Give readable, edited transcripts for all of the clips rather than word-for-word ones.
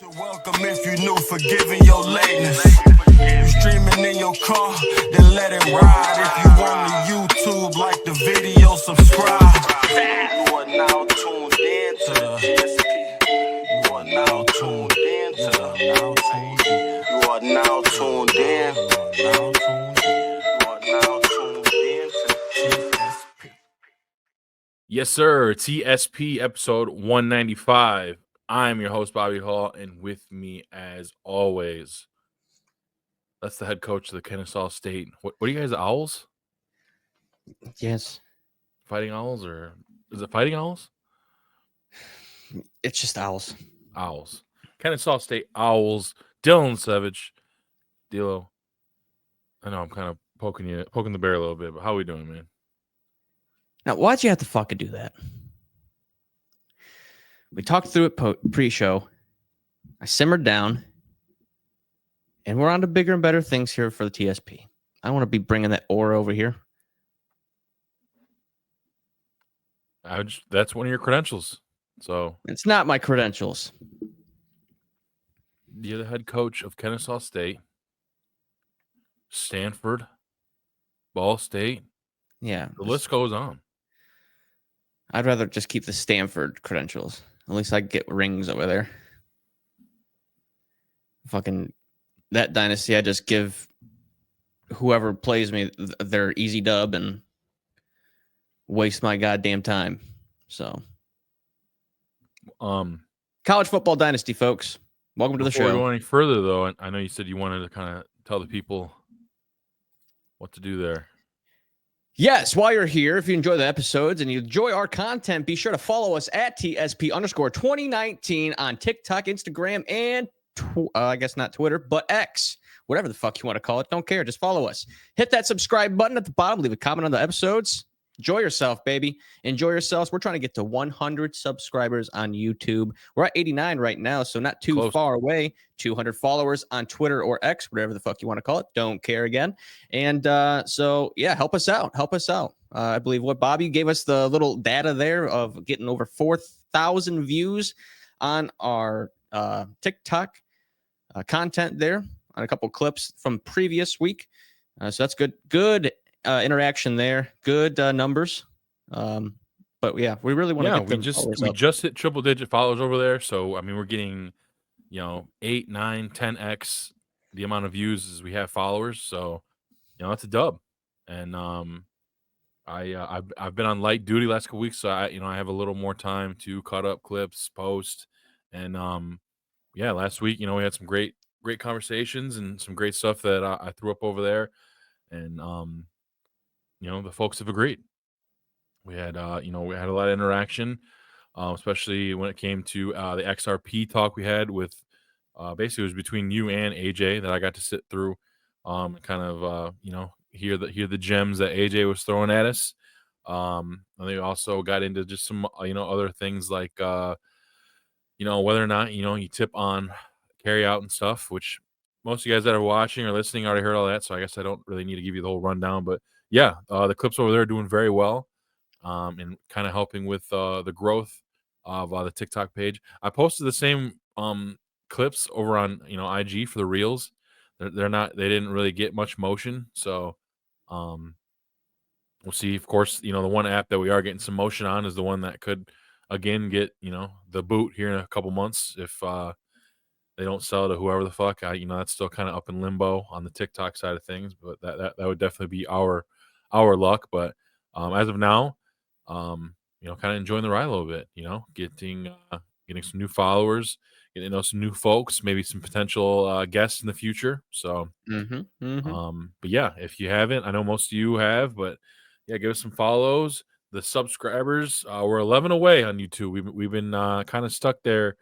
To welcome if you new, forgiving your lateness. You streaming in your car, then let it ride. If you on the YouTube, like the video, subscribe. You are now tuned in to the TSP. You are now tuned in to the You are now tuned in. You are now tuned in to the TSP. Yes, sir. TSP episode 195. I'm your host, Bobby Hall, and with me, as always, that's the head coach of the Kennesaw State. What are you guys, Owls? Yes. Fighting Owls, or is it Fighting Owls? It's just Owls. Owls. Kennesaw State Owls. Dylan Savage. Dilo. I know I'm kind of poking the bear a little bit, but how are we doing, man? Now, why'd you have to fucking do that? We talked through it pre-show. I simmered down. And we're on to bigger and better things here for the TSP. I don't want to be bringing that aura over here. That's one of your credentials. So It's not my credentials. you're the head coach of Kennesaw State, Stanford, Ball State. Yeah. The list goes on. I'd rather just keep the Stanford credentials. At least I get rings over there. Fucking that dynasty, I just give whoever plays me their easy dub and waste my goddamn time. So, college football dynasty, folks. Welcome to the Before we show. go any further, though, I know you said you wanted to kind of tell the people what to do there. Yes, while you're here, if you enjoy the episodes and you enjoy our content, be sure to follow us at TSP_2019 on TikTok, Instagram, and I guess not Twitter, but X. Whatever the fuck you want to call it. Don't care. Just follow us. Hit that subscribe button at the bottom. Leave a comment on the episodes. Enjoy yourself, baby. Enjoy yourselves. We're trying to get to 100 subscribers on YouTube. We're at 89 right now, so not too far away. 200 followers on Twitter or X, whatever the fuck you want to call it. Don't care again. And so, yeah, help us out. Help us out. I believe what Bobby gave us the little data there of getting over 4,000 views on our TikTok content there on a couple clips from previous week. So that's good. Good interaction there. Good numbers. But yeah, we really want to get we just hit triple digit followers over there. So I mean, we're getting 8, 9, 10x the amount of views as we have followers. So that's a dub. And I've been on light duty last couple weeks, so I have a little more time to cut up clips, post, and last week we had some great conversations and some great stuff that I threw up over there, and the folks have agreed. We had a lot of interaction, especially when it came to the XRP talk we had with basically it was between you and AJ that I got to sit through, kind of hear the gems that AJ was throwing at us. And they also got into just some other things like whether or not you tip on carry out and stuff, which most of you guys that are watching or listening already heard all that, so I guess I don't really need to give you the whole rundown. But yeah, the clips over there are doing very well, and kind of helping with the growth of the TikTok page. I posted the same clips over on IG for the reels. They didn't really get much motion, so we'll see. Of course, the one app that we are getting some motion on is the one that could again get the boot here in a couple months if they don't sell to whoever the fuck. That's still kind of up in limbo on the TikTok side of things, but that would definitely be our luck. But as of now, kind of enjoying the ride a little bit. Getting some new followers, getting to know some new folks, maybe some potential guests in the future. So, but yeah, if you haven't, I know most of you have, but yeah, give us some follows. The subscribers, we're 11 away on YouTube. We've been kind of stuck there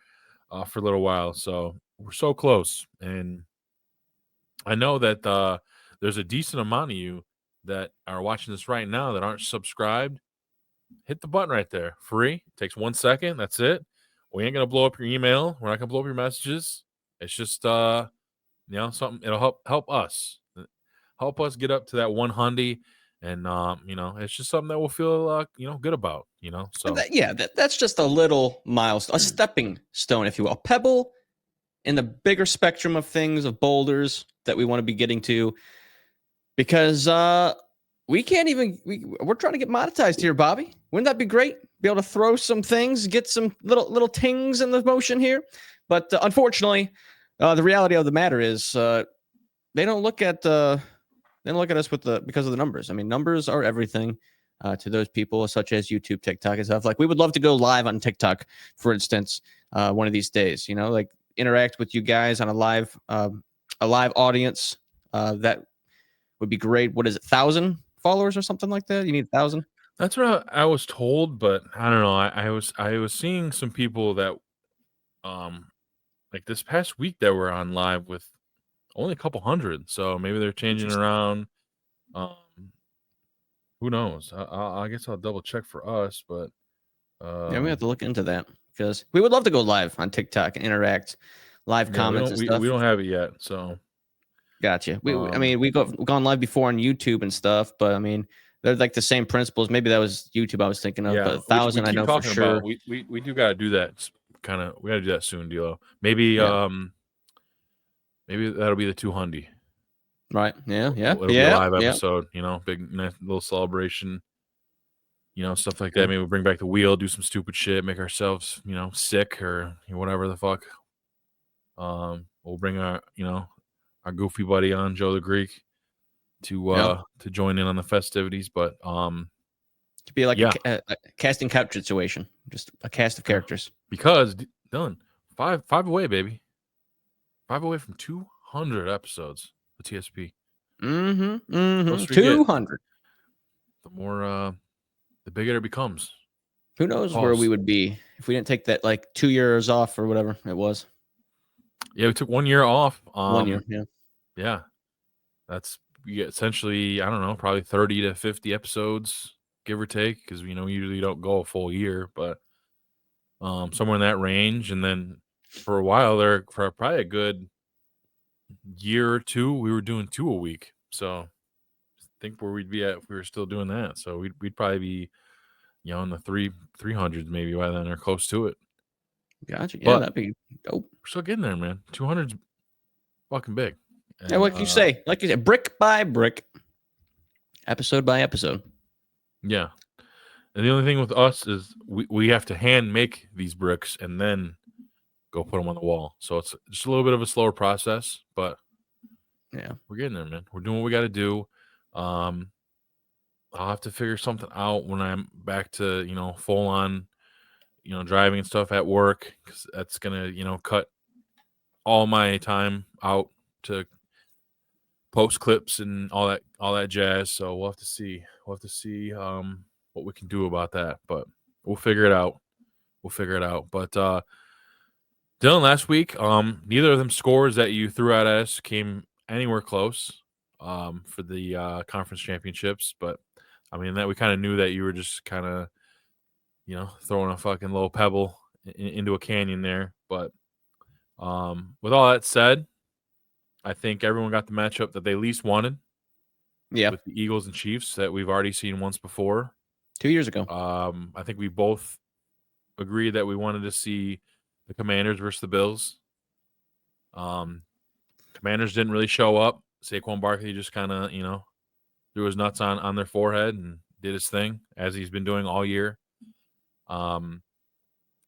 for a little while, so we're so close. And I know that there's a decent amount of you that are watching this right now that aren't subscribed. Hit the button right there, free. It takes 1 second. That's it. We ain't gonna blow up your email. We're not gonna blow up your messages. It's just something. It'll help us get up to that 100. And it's just something that we'll feel good about. So that's just a little milestone, a stepping stone, if you will, a pebble in the bigger spectrum of things, of boulders that we want to be getting to, because we can't even, we're trying to get monetized here, Bobby. Wouldn't that be great? Be able to throw some things, get some little tings in the motion here. But unfortunately, the reality of the matter is they don't look at us because of the numbers. I mean, numbers are everything to those people, such as YouTube, TikTok, and stuff. Like, we would love to go live on TikTok, for instance, one of these days. You know, like interact with you guys on a live audience. That would be great. What is it, 1,000 followers or something like that? You need 1,000. That's what I was told, but I don't know. I was seeing some people that like this past week that were on live with only a couple hundred. So maybe they're changing around. Who knows? I guess I'll double check for us, but Yeah, we have to look into that because we would love to go live on TikTok and interact, live comments and stuff. We don't have it yet, so gotcha. I mean, we've gone live before on YouTube and stuff, but I mean, they're like the same principles. Maybe that was YouTube I was thinking of, but 1,000 I know for sure. We do got to do that. We got to do that soon, Dilo. Maybe maybe that'll be the 200. Right. Yeah. It'll be a live episode. You know, big nice little celebration. You know, stuff like that. Maybe we'll bring back the wheel, do some stupid shit, make ourselves, you know, sick or whatever the fuck. We'll bring our goofy buddy on, Joe the Greek, to join in on the festivities. But to be like a casting couch situation, just a cast of characters. Because Dylan, five away, baby, 5 away from 200 episodes of TSP. 200. The more, the bigger it becomes. Who knows where we would be if we didn't take that like 2 years off or whatever it was. Yeah, we took 1 year off. 1 year, yeah. That's essentially, I don't know, probably 30 to 50 episodes, give or take, because we usually don't go a full year, but somewhere in that range. And then for a while there, for probably a good year or two, we were doing 2 a week. So think where we'd be at if we were still doing that. So we'd probably be, in the 300s maybe by then or close to it. Gotcha. Yeah, that'd be dope. We're still getting there, man. 200's fucking big. And, yeah, like you said, brick by brick, episode by episode. Yeah. And the only thing with us is we have to hand make these bricks and then go put them on the wall. So it's just a little bit of a slower process, but yeah, we're getting there, man. We're doing what we got to do. I'll have to figure something out when I'm back to, full on, driving and stuff at work, because that's going to, cut all my time out to post clips and all that jazz. So we'll have to see what we can do about that, but we'll figure it out. But Dylan, last week, neither of them scores that you threw at us came anywhere close for the conference championships. But I mean, that we kind of knew that you were just kind of throwing a fucking little pebble into a canyon there. But with all that said, I think everyone got the matchup that they least wanted. Yeah, with the Eagles and Chiefs that we've already seen once before. 2 years ago. I think we both agreed that we wanted to see the Commanders versus the Bills. Commanders didn't really show up. Saquon Barkley just kind of, threw his nuts on their forehead and did his thing, as he's been doing all year. And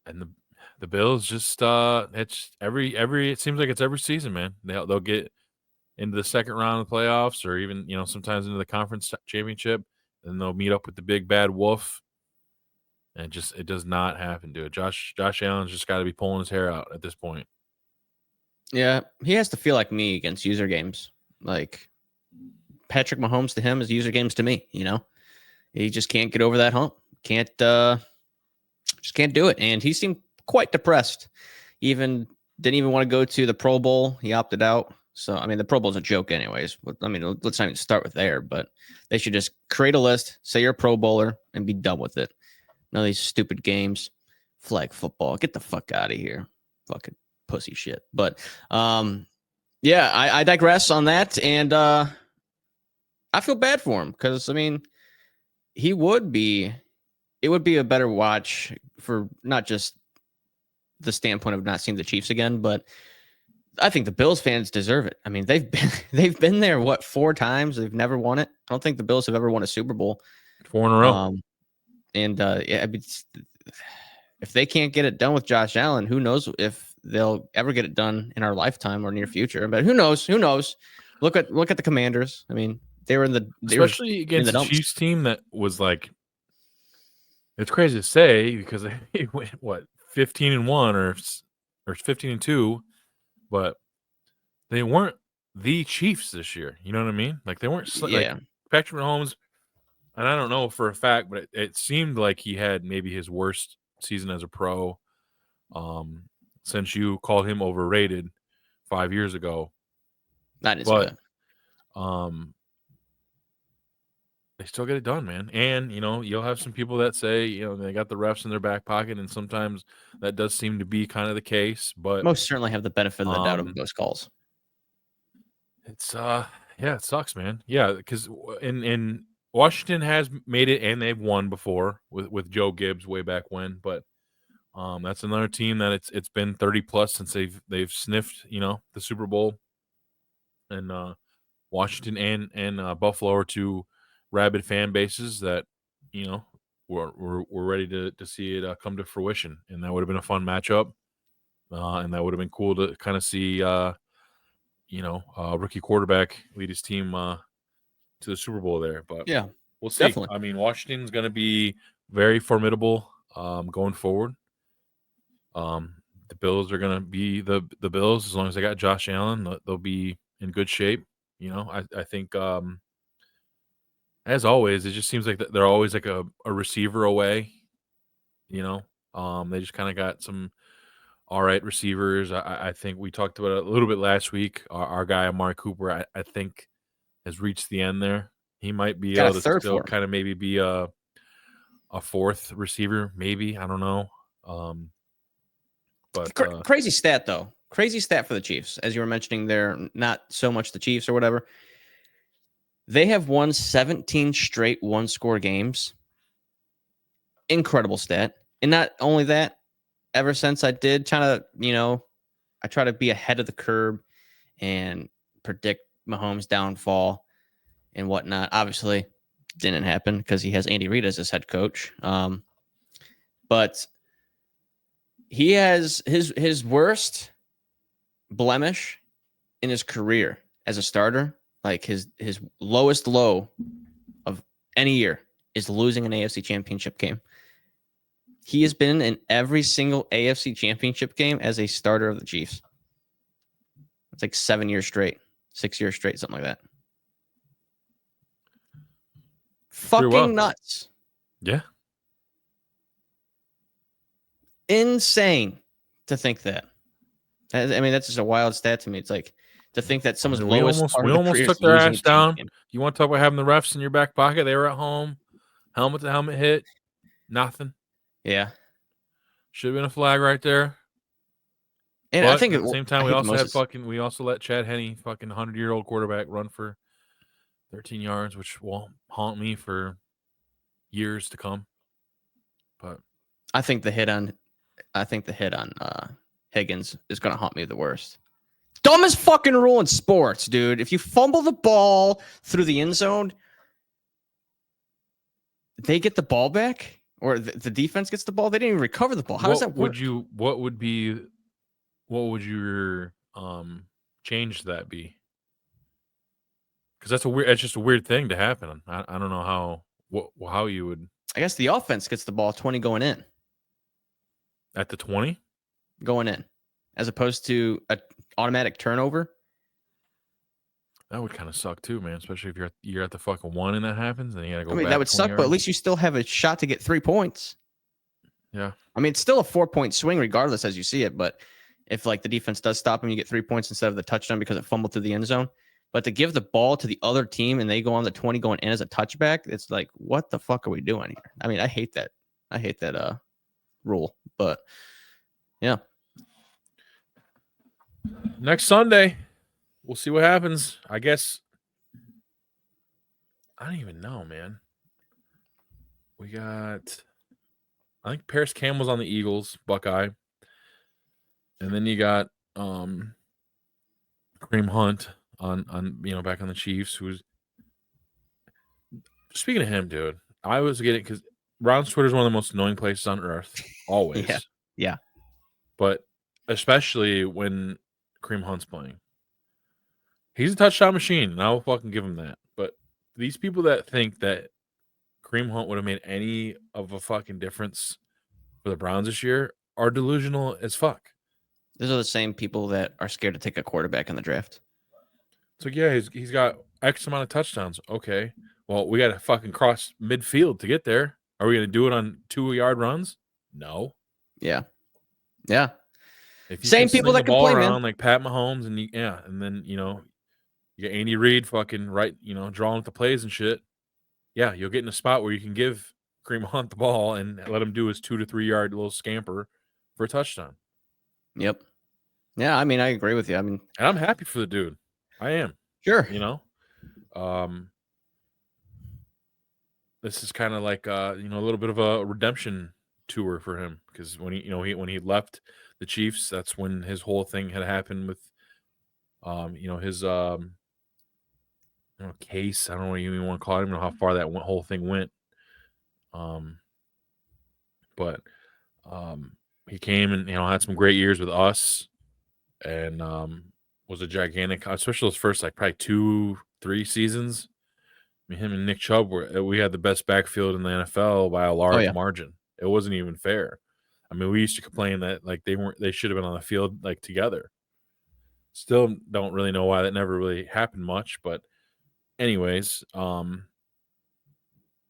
the Bills just it's it seems like it's every season, man. They'll get into the second round of the playoffs, or even sometimes into the conference championship, and they'll meet up with the big bad wolf. And it does not happen, dude. Josh Allen's just got to be pulling his hair out at this point. Yeah, he has to feel like me against user games. Like Patrick Mahomes to him is user games to me. He just can't get over that hump. Just can't do it. And he seemed quite depressed. Didn't even want to go to the Pro Bowl. He opted out. So, I mean, the Pro Bowl is a joke anyways. I mean, let's not even start with there, but they should just create a list, say you're a Pro Bowler, and be done with it. None of these stupid games. Flag football. Get the fuck out of here. Fucking pussy shit. But, yeah, I digress on that. And I feel bad for him because, I mean, it would be a better watch for not just the standpoint of not seeing the Chiefs again, but I think the Bills fans deserve it. I mean, they've been there 4 times. They've never won it. I don't think the Bills have ever won a Super Bowl. 4 in a row. Yeah, I mean, if they can't get it done with Josh Allen, who knows if they'll ever get it done in our lifetime or near future? But who knows? Who knows? Look at the Commanders. I mean, they were Especially against the Chiefs team that was like, it's crazy to say because they went 15-1 or 15-2, but they weren't the Chiefs this year. You know what I mean? Like they weren't like Patrick Mahomes. And I don't know for a fact, but it seemed like he had maybe his worst season as a pro since you called him overrated 5 years ago. That is good. They still get it done, man. And, you'll have some people that say, they got the refs in their back pocket, and sometimes that does seem to be kind of the case. But most certainly have the benefit of the doubt of those calls. It's it sucks, man. Yeah, because in Washington has made it and they've won before with Joe Gibbs way back when, but that's another team that it's been 30 plus since they've sniffed the Super Bowl, and Washington and Buffalo are two rabid fan bases that we're ready to see it come to fruition, and that would have been a fun matchup, and that would have been cool to kind of see rookie quarterback lead his team to the Super Bowl there. But yeah, we'll see. Definitely. I mean, Washington's going to be very formidable going forward. The Bills are going to be the Bills as long as they got Josh Allen. They'll be in good shape. I think as always, it just seems like they're always like a receiver away. They just kind of got some all right receivers. I think we talked about it a little bit last week. Our guy Amari Cooper, I think, has reached the end there. He might be able to still kind of maybe be a fourth receiver, maybe. I don't know. But crazy stat though. Crazy stat for the Chiefs, as you were mentioning there. Not so much the Chiefs or whatever. They have won 17 straight one-score games. Incredible stat. And not only that, ever since I did I try to be ahead of the curve and predict Mahomes' downfall and whatnot. Obviously, didn't happen because he has Andy Reid as his head coach. But he has his worst blemish in his career as a starter. Like his lowest low of any year is losing an AFC Championship game. He has been in every single AFC Championship game as a starter of the Chiefs. It's like 7 years straight, 6 years straight, something like that. Fucking nuts. Yeah. Insane to think that. I mean, that's just a wild stat to me. It's like to think that someone's lowest. We almost took their ass down. You want to talk about having the refs in your back pocket? They were at home. Helmet to helmet hit. Nothing. Yeah. Should have been a flag right there. And but I think at the same time, we also let Chad Henne, fucking 100-year-old quarterback, run for 13 yards, which will haunt me for years to come. But I think the hit on Higgins is going to haunt me the worst. Dumbest fucking rule in sports, dude. If you fumble the ball through the end zone, they get the ball back, or the defense gets the ball. They didn't even recover the ball. How does that work? What would your change that be? Because that's just a weird thing to happen. I don't know how you would. I guess the offense gets the ball 20 going in. At the 20? Going in. As opposed to an automatic turnover. That would kind of suck too, man. Especially if you're at the fucking 1 and that happens, and you gotta go. I mean, back that would suck, yards. but at least you still have a shot to get 3 points. Yeah. I mean, it's still a 4-point swing regardless as you see it, but if like the defense does stop him, you get 3 points instead of the touchdown because it fumbled through the end zone. But to give the ball to the other team and they go on the 20 going in as a touchback, it's like, what the fuck are we doing here? I mean, I hate that rule, but yeah. Next Sunday, we'll see what happens. I guess. I don't even know, man. We got, I think Paris Campbell's on the Eagles, Buckeye. And then you got Kareem Hunt on back on the Chiefs. Who's speaking of him, dude? I was getting because Browns Twitter is one of the most annoying places on earth, always. Yeah. But especially when Kareem Hunt's playing. He's a touchdown machine, and I will fucking give him that. But these people that think that Kareem Hunt would have made any of a fucking difference for the Browns this year are delusional as fuck. Those are the same people that are scared to take a quarterback in the draft. So yeah, he's got X amount of touchdowns. Okay, well we got to fucking cross midfield to get there. Are we gonna do it on 2-yard runs? No. Yeah. If you Same can people sling that the can ball play, around man. like Pat Mahomes, and you get Andy Reid fucking right, drawing up the plays and shit. Yeah, you'll get in a spot where you can give Kareem Hunt the ball and let him do his 2 to 3 yard little scamper for a touchdown. Yep. Yeah, I mean, I agree with you. I mean, And I'm happy for the dude. I am. sure. This is kind of like a little bit of a redemption tour for him, because when he left the Chiefs, that's when his whole thing had happened with his case. I don't know what you even want to call it. I don't know how far that whole thing went. But he came and had some great years with us, and was a gigantic, especially those first like probably 2-3 seasons. I mean, him and Nick Chubb we had the best backfield in the NFL by a large margin. It wasn't even fair. I mean, we used to complain that like they should have been on the field like together. Still don't really know why that never really happened much, but anyways, now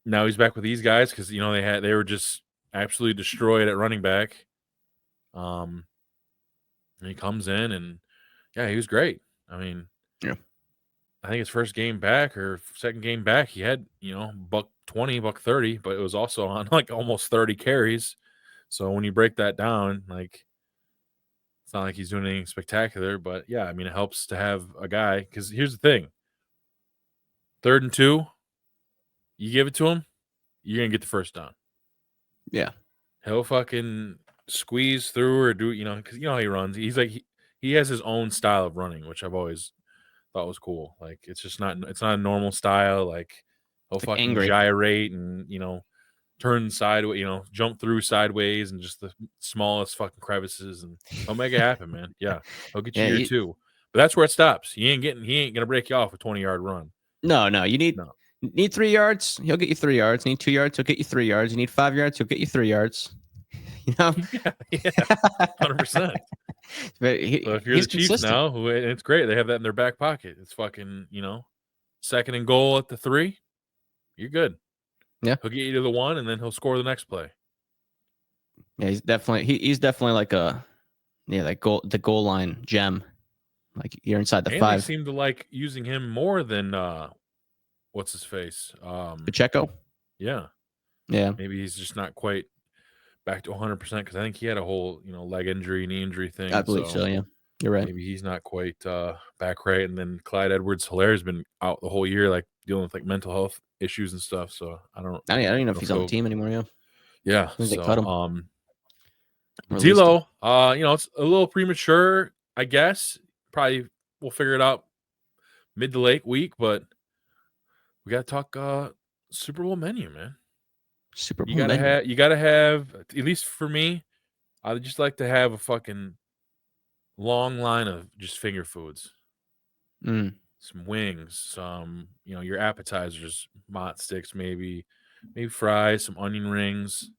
he's back with these guys because they were just absolutely destroyed at running back. And he comes in and yeah, he was great. I mean, Yeah. I think his first game back or second game back, he had, $120, $130, but it was also on like almost 30 carries. So when you break that down, like it's not like he's doing anything spectacular, but yeah, I mean, it helps to have a guy, because here's the thing. 3rd and 2, you give it to him, you're going to get the first down. Yeah. He'll fucking squeeze through or do, because how he runs. He's like, he has his own style of running, which I've always thought was cool. Like, it's not a normal style. Like, he'll It's like fucking angry. gyrate and, turn sideways, jump through sideways and just the smallest fucking crevices, and he'll make it happen, man. Yeah. He'll get you here too. But that's where it stops. He ain't going to break you off a 20-yard run. No, you need 3 yards, he'll get you 3 yards. Need 2 yards, he'll get you 3 yards. You need 5 yards, he'll get you 3 yards. Yeah, 100%. But so if you're the Chiefs consistent now, it's great. They have that in their back pocket. It's fucking, 2nd and goal at the 3. You're good. Yeah. He'll get you to the 1, and then he'll score the next play. Yeah, he's definitely like the goal line gem. Like, you're inside the 5. They seem to like using him more than what's his face? Pacheco. Yeah. Yeah. Maybe he's just not quite back to 100%, because I think he had a whole leg injury, knee injury thing. I believe so. Yeah, you're right. Maybe he's not quite back right. And then Clyde Edwards-Helaire has been out the whole year, like dealing with like mental health issues and stuff. So I don't even know if he's on the team anymore. Yeah. They cut him. D'Lo, it's a little premature, I guess. Probably we'll figure it out mid to late week, but we got to talk Super Bowl menu, man. Super Bowl menu. You gotta have, at least for me, I'd just like to have a fucking long line of just finger foods. Some wings, some, your appetizers, mott sticks, maybe fries, some onion rings.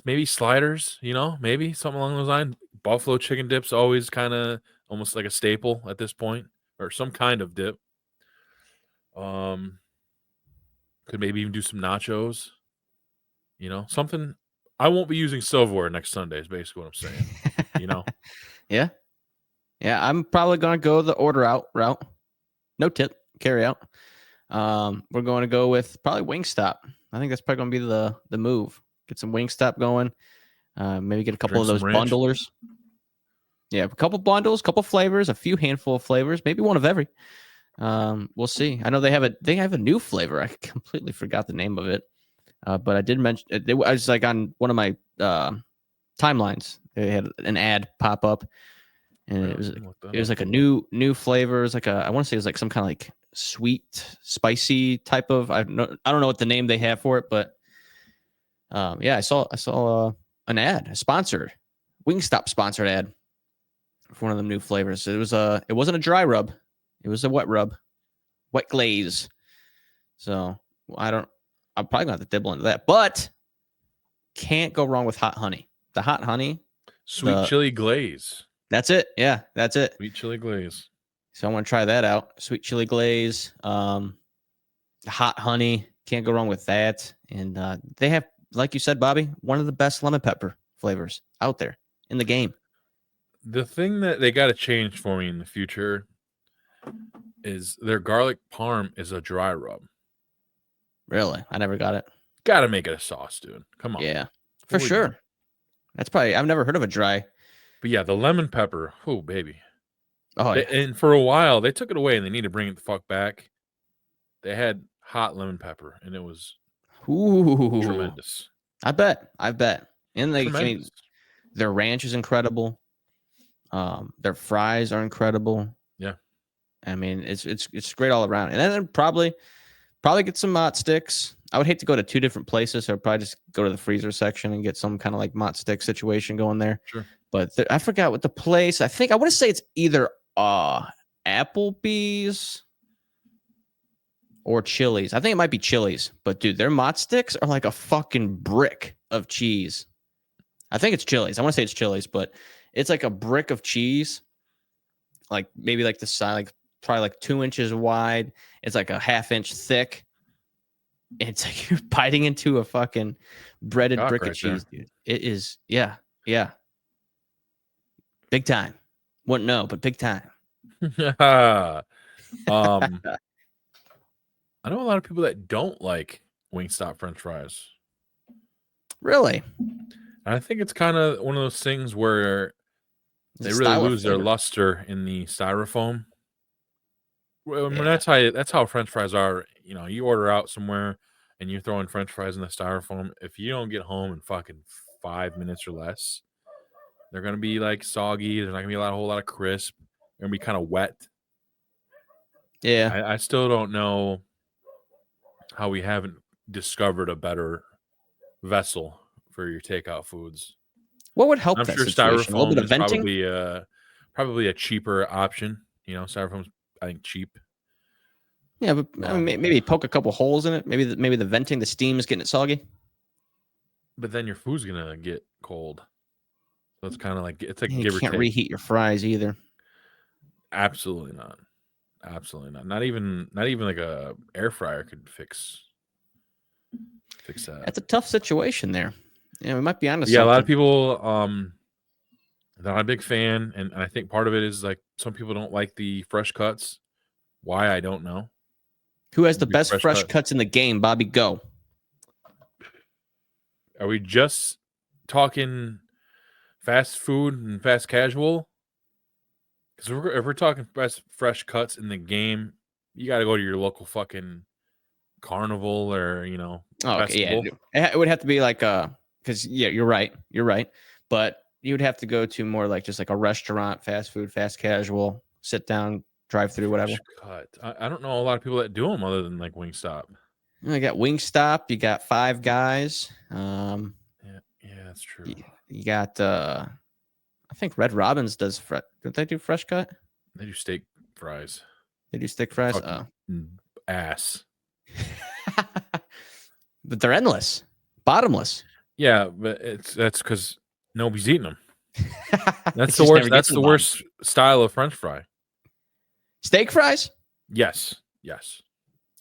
Maybe sliders, maybe something along those lines. Buffalo chicken dip's always kind of almost like a staple at this point, or some kind of dip. Could maybe even do some nachos. Something. I won't be using silverware next Sunday is basically what I'm saying. Yeah. I'm probably gonna go the order out route. No tip, carry out. We're going to go with probably Wingstop. I think that's probably gonna be the move. Get some Wingstop going. Maybe get a couple of those bundlers. Yeah, a couple bundles, couple flavors, a few handful of flavors, maybe one of every. We'll see. I know they have a new flavor. I completely forgot the name of it. But I did mention it. I was like on one of my timelines. They had an ad pop up, and it was like a new flavor. It was like I want to say it was like some kind of like sweet, spicy type of. I don't know what the name they have for it, but yeah, I saw an ad, a sponsored Wingstop sponsored ad for one of the new flavors. It wasn't a dry rub, it was a wet rub, wet glaze. So I'm probably gonna have to dibble into that, but can't go wrong with hot honey. The hot honey, Sweet chili glaze. That's it. Yeah, that's it. Sweet chili glaze. So I want to try that out. Sweet chili glaze, hot honey. Can't go wrong with that. And they have, like you said, Bobby, one of the best lemon pepper flavors out there in the game. The thing that they got to change for me in the future is their garlic parm is a dry rub. Really? I never got it. Got to make it a sauce, dude. Come on. Yeah, for sure. That's probably, I've never heard of a dry. But yeah, the lemon pepper. Oh, baby. Oh, yeah. And for a while, they took it away and they need to bring it the fuck back. They had hot lemon pepper and it was tremendous. I bet. And their ranch is incredible. Their fries are incredible. Yeah. I mean, it's great all around. And then probably get some mott sticks. I would hate to go to two different places. So I'd probably just go to the freezer section and get some kind of like mott stick situation going there. Sure. But I forgot what the place. I want to say it's either Applebee's or Chili's. I think it might be Chili's. But dude, their mott sticks are like a fucking brick of cheese. I think it's Chili's. I want to say it's Chili's, but it's like a brick of cheese, like maybe like the size, like probably like 2 inches wide. It's like a half-inch thick. It's like you're biting into a fucking breaded brick of cheese, dude. It is, yeah. Big time. Wouldn't know, but big time. I know a lot of people that don't like Wingstop French fries. Really? I think it's kind of one of those things where they really lose their luster in the styrofoam. Well, I mean, that's how French fries are. You know, you order out somewhere and you're throwing French fries in the styrofoam. If you don't get home in fucking 5 minutes or less, they're gonna be like soggy. There's not gonna be a whole lot of crisp. They're gonna be kind of wet. Yeah, I still don't know how we haven't discovered a better vessel for your takeout foods. What would help? I'm that sure situation? styrofoam is probably a cheaper option. You know, styrofoam's I think cheap. Yeah, but I mean, maybe poke a couple holes in it. Maybe the venting, the steam is getting it soggy. But then your food's gonna get cold. So it's kind of like it's like you give or take. Can't reheat your fries either. Absolutely not. Absolutely not. Not even like a air fryer could fix that. That's a tough situation there. Yeah, we might be honest. Yeah, a lot of people they're not a big fan, and I think part of it is like some people don't like the fresh cuts. Why, I don't know. Who has the best fresh cuts in the game? Bobby, go. Are we just talking fast food and fast casual? Because if we're talking best fresh cuts in the game, you got to go to your local fucking carnival or, you know, festival. Yeah. It would have to be like because you're right. But you would have to go to more like just like a restaurant, fast food, fast casual, sit down, drive through, whatever. Cut. I don't know a lot of people that do them other than like Wingstop. You got Wingstop. You got Five Guys. Yeah, that's true. You got I think Red Robin's does. Don't they do fresh cut? They do steak fries. They do steak fries. Ass. But they're endless, bottomless. Yeah, but that's because nobody's eating them. That's the worst. That's the worst style of French fry. Steak fries? Yes.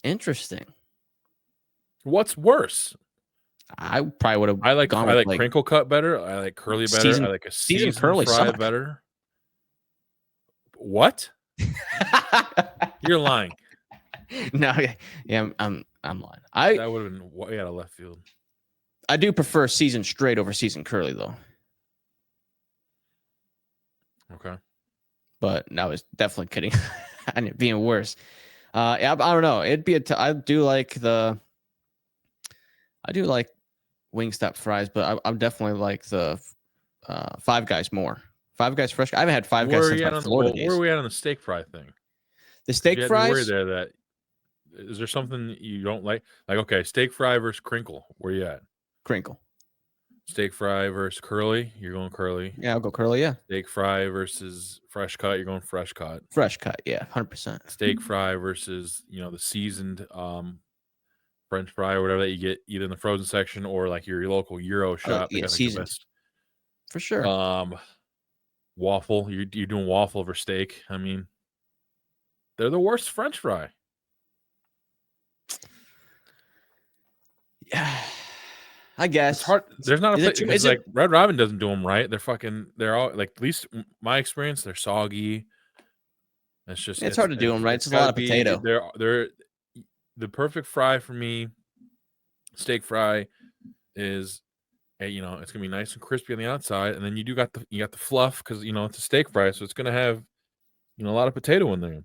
Interesting. What's worse? I probably would have. I like crinkle cut better. I like curly better. I like a seasoned curly fry better. What? You're lying. No, yeah, I'm lying. That would have been way out of left field. I do prefer seasoned straight over seasoned curly though. Okay. But no, I was definitely kidding. And it being worse. Yeah, I don't know. It'd be I do like Wingstop fries, but I definitely like the Five Guys more. Five Guys fresh. I haven't had Five Guys Where are since you my at on Florida where days. are we at on the steak fry thing? The 'Cause steak you had me worried fries. there that is there something you don't like? Like, okay, steak fry versus crinkle. Where you at? Crinkle. Steak fry versus curly. You're going curly. Yeah, I'll go curly. Yeah. Steak fry versus fresh cut. You're going fresh cut. Fresh cut. Yeah, 100%. Steak fry versus the seasoned French fry or whatever that you get either in the frozen section or like your local Euro shop. They yeah, got like seasoned. the best. For sure. Waffle. You're doing waffle over steak. I mean, they're the worst French fry. Yeah. I guess. It's hard. There's not a Is it place too- because is it- like Red Robin doesn't do them right. They're all like, at least my experience, they're soggy. It's just It's hard to do them right. It's a lot of potato. They're the perfect fry for me. Steak fry is, it's gonna be nice and crispy on the outside, and then you got the fluff because it's a steak fry, so it's gonna have a lot of potato in there. You're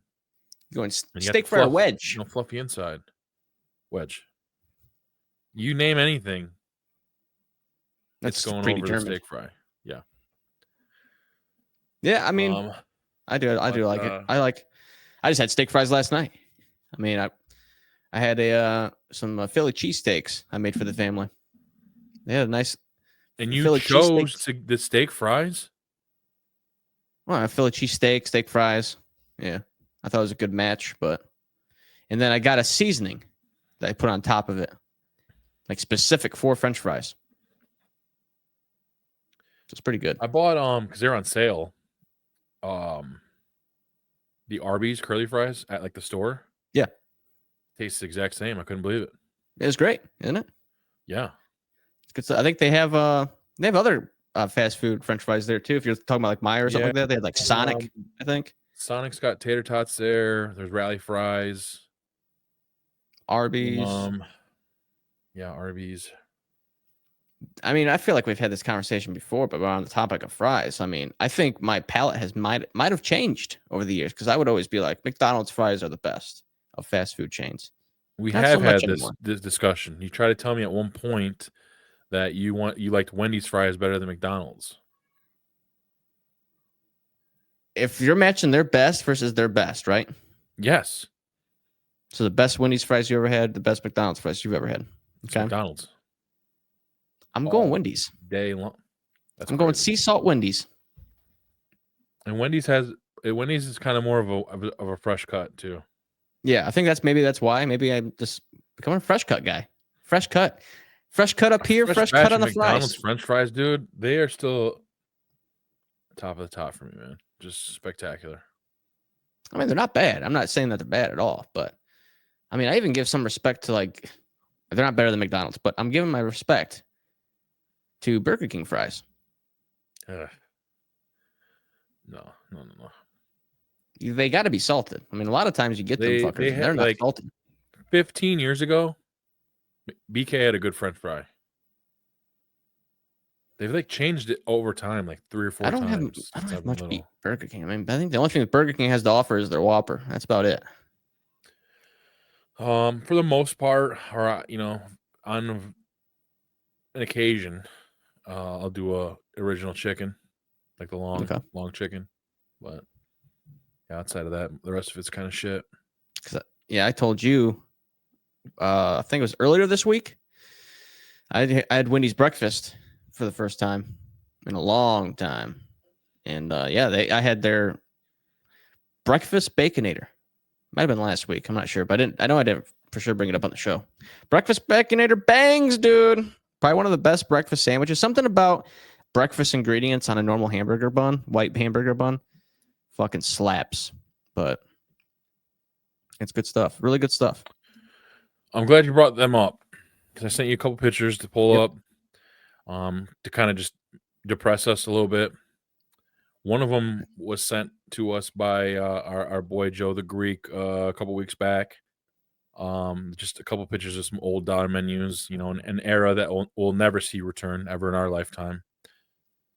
going And you got steak the fry or fluff, wedge. Fluffy inside. Wedge. You name anything, That's it's going over predetermined. the steak fry. Yeah. Yeah, I mean, I do like it. I just had steak fries last night. I mean, I had some Philly cheesesteaks I made for the family. They had a nice. And you Philly chose the steak fries? Well, Philly cheesesteak, steak fries. Yeah, I thought it was a good match, and then I got a seasoning that I put on top of it, like specific for French fries. So it's pretty good. I bought because they're on sale. The Arby's curly fries at like the store. Yeah, tastes the exact same. I couldn't believe it. It was great, isn't it? Yeah, it's good stuff. I think they have other fast food French fries there too. If you're talking about like Meyer or something like that, they had like Sonic. I think Sonic's got tater tots there. There's Rally fries. Arby's. Yeah, Arby's. I mean, I feel like we've had this conversation before, but we're on the topic of fries. I mean, I think my palate might have changed over the years because I would always be like, McDonald's fries are the best of fast food chains. We Not have so had much this anymore. discussion. You tried to tell me at one point that you liked Wendy's fries better than McDonald's. If you're matching their best versus their best, right? Yes. So the best Wendy's fries you ever had, the best McDonald's fries you've ever had. Okay. McDonald's. I'm going Wendy's. Day long. I'm going sea salt Wendy's. And Wendy's is kind of more of a fresh cut too. Yeah, I think that's why. Maybe I'm just becoming a fresh cut guy. Fresh cut up here, fresh cut on the McDonald's fries. French fries, dude. They are still top of the top for me, man. Just spectacular. I mean, they're not bad. I'm not saying that they're bad at all, but I mean, I even give some respect to like they're not better than McDonald's, but I'm giving my respect to Burger King fries. No. They got to be salted. I mean, a lot of times you get them fuckers, they're not salted. 15 years ago, BK had a good French fry. They've like changed it over time, like 3 or 4 I don't times. have much beat Burger King. I mean, I think the only thing that Burger King has to offer is their Whopper. That's about it. For the most part, or on an occasion, I'll do a original chicken, like the long chicken. But outside of that, the rest of it's kind of shit. Yeah, I told you. I think it was earlier this week. I had Wendy's breakfast for the first time in a long time, and I had their breakfast baconator. Might have been last week. I'm not sure, but I know I didn't for sure bring it up on the show. Breakfast baconator bangs, dude. Probably one of the best breakfast sandwiches. Something about breakfast ingredients on a normal hamburger bun, white hamburger bun, fucking slaps. But it's good stuff. Really good stuff. I'm glad you brought them up because I sent you a couple pictures to pull up to kind of just depress us a little bit. One of them was sent to us by our boy Joe the Greek a couple weeks back. Just a couple pictures of some old dollar menus, an era that we'll never see return ever in our lifetime.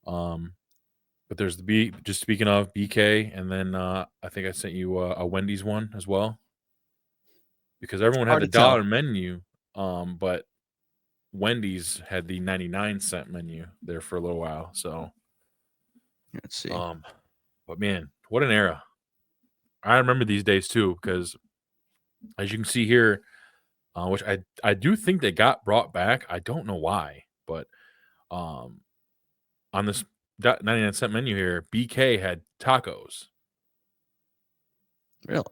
But there's just speaking of BK, and then I think I sent you a Wendy's one as well. Because everyone had the dollar menu, but Wendy's had the 99-cent menu there for a little while. So Let's see. But man, what an era. I remember these days too, because as you can see here, which I do think they got brought back. I don't know why, but on this 99-cent menu here, BK had tacos. Really?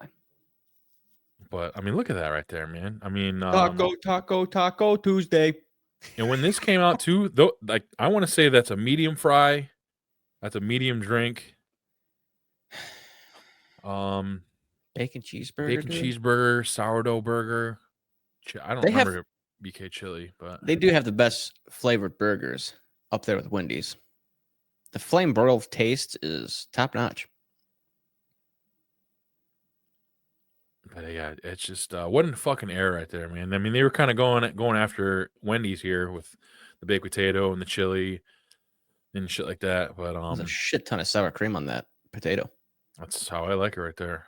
But I mean, look at that right there, man. I mean, Taco Tuesday. and when this came out too, though, like I want to say that's a medium fry, that's a medium drink. Bacon cheeseburger. Bacon cheeseburger, sourdough burger. I don't remember BK chili, but they do have the best flavored burgers up there with Wendy's. The flame broiled taste is top notch. But yeah, it's just what a fucking error right there, man. I mean, they were kind of going after Wendy's here with the baked potato and the chili and shit like that. But There's a shit ton of sour cream on that potato. That's how I like it right there.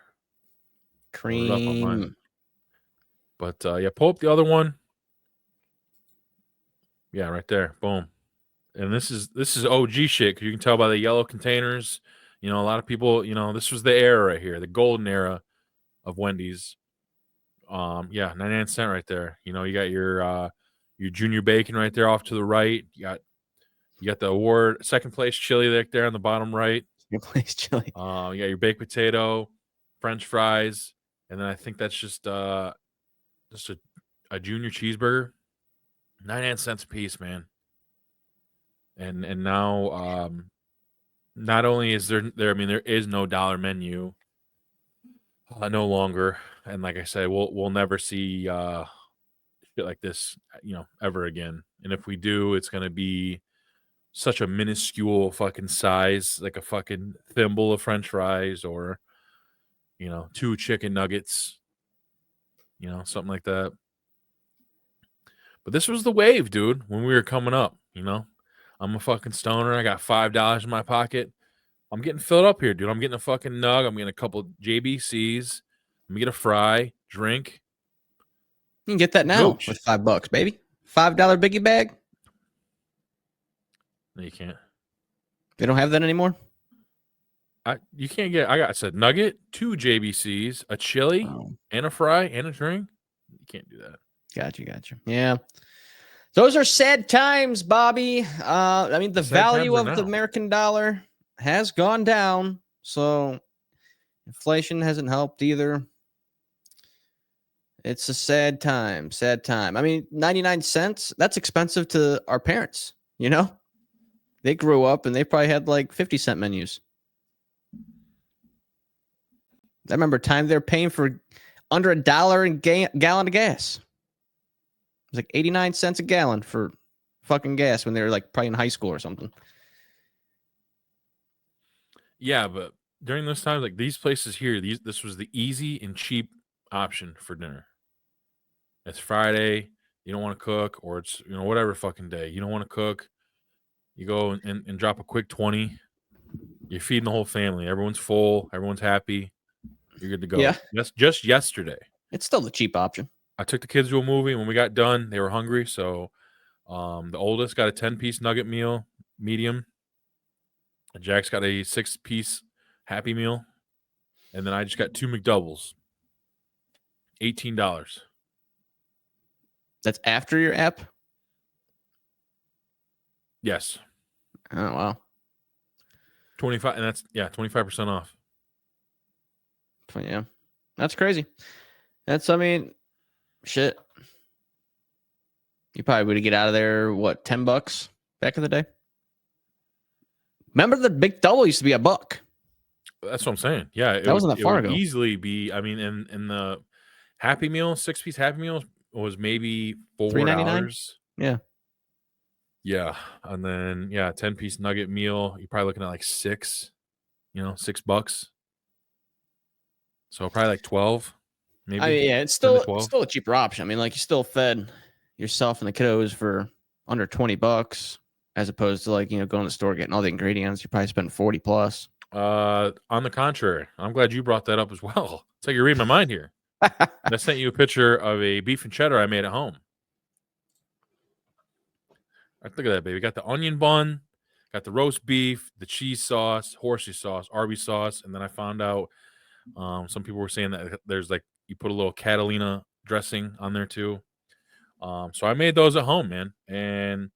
Cream. Load it up on mine. But yeah, pull up the other one. Yeah, right there. Boom. And this is OG shit, because you can tell by the yellow containers. You know, a lot of people, you know, this was the era right here, the golden era of Wendy's. Yeah, 99-cent right there. You know, you got your junior bacon right there off to the right. You got the award second place chili right there on the bottom right. Second place chili. You got your baked potato, French fries, and then I think that's just a junior cheeseburger. 99 cents a piece, man. And now not only is there I mean, there is no dollar menu no longer, and like I said, we'll never see shit like this, you know, ever again. And if we do, it's gonna be such a minuscule fucking size, like a fucking thimble of French fries, or you know, 2 chicken nuggets, you know, something like that. But this was the wave, dude, when we were coming up, you know. I'm a fucking stoner. I got $5 in my pocket. I'm getting filled up here, dude. I'm getting a fucking nug. I'm getting a couple JBCs. I'm gonna get a fry, drink. You can get that now Gooch. with $5, baby. $5 biggie bag. No, you can't. They don't have that anymore. You can't get. I said nugget, 2 JBCs, a chili, and a fry, and a drink. You can't do that. Gotcha. Yeah. Those are sad times, Bobby. I mean, the value of the American dollar has gone down, so inflation hasn't helped either. It's a sad time. I mean, 99 cents, that's expensive to our parents, you know? They grew up and they probably had like 50-cent menus. I remember time they're paying for under $1 a gallon of gas. It was like 89 cents a gallon for fucking gas when they were like probably in high school or something. Yeah, but during those times, like these places here, this was the easy and cheap option for dinner. It's Friday, you don't want to cook, or it's, you know, whatever fucking day. You don't want to cook. You go and drop a quick 20. You're feeding the whole family. Everyone's full. Everyone's happy. You're good to go. Yeah. That's just yesterday. It's still the cheap option. I took the kids to a movie. When we got done, they were hungry. So the oldest got a 10-piece nugget meal, medium. And Jack's got a 6-piece Happy Meal. And then I just got 2 McDoubles. $18. That's after your app? Yes. Oh, wow. 25, and that's 25% off. Yeah. That's crazy. I mean, shit. You probably would get out of there, what, $10 back in the day? Remember the big double used to be $1. That's what I'm saying. Yeah, that wasn't that far ago. Easily be. I mean, in the Happy Meal, 6-piece Happy Meal was maybe $4. Yeah. Yeah, and then 10-piece nugget meal. You're probably looking at like $6. You know, $6. So probably like 12. Maybe. I mean, yeah, it's still a cheaper option. I mean, like you still fed yourself and the kiddos for under $20, as opposed to like, you know, going to the store getting all the ingredients. You probably spend $40 plus. On the contrary, I'm glad you brought that up as well. It's like you're reading my mind here. I sent you a picture of a beef and cheddar I made at home. Right, look at that, baby. Got the onion bun, got the roast beef, the cheese sauce, horsey sauce, Arby's sauce, and then I found out some people were saying that there's like you put a little Catalina dressing on there too. So I made those at home, man, and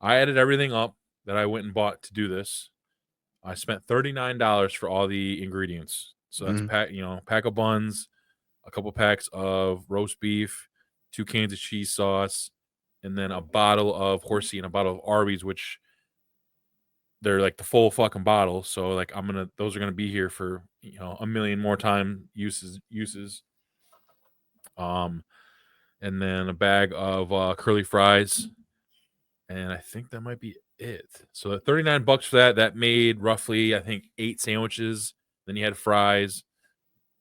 I added everything up that I went and bought to do this. I spent $39 for all the ingredients. So that's pack of buns, a couple packs of roast beef, 2 cans of cheese sauce, and then a bottle of horsey and a bottle of Arby's, which they're like the full fucking bottle. So like those are gonna be here for a million more time uses. And then a bag of curly fries, and I think that might be it. So the $39 for that made roughly I think 8 sandwiches. Then you had fries.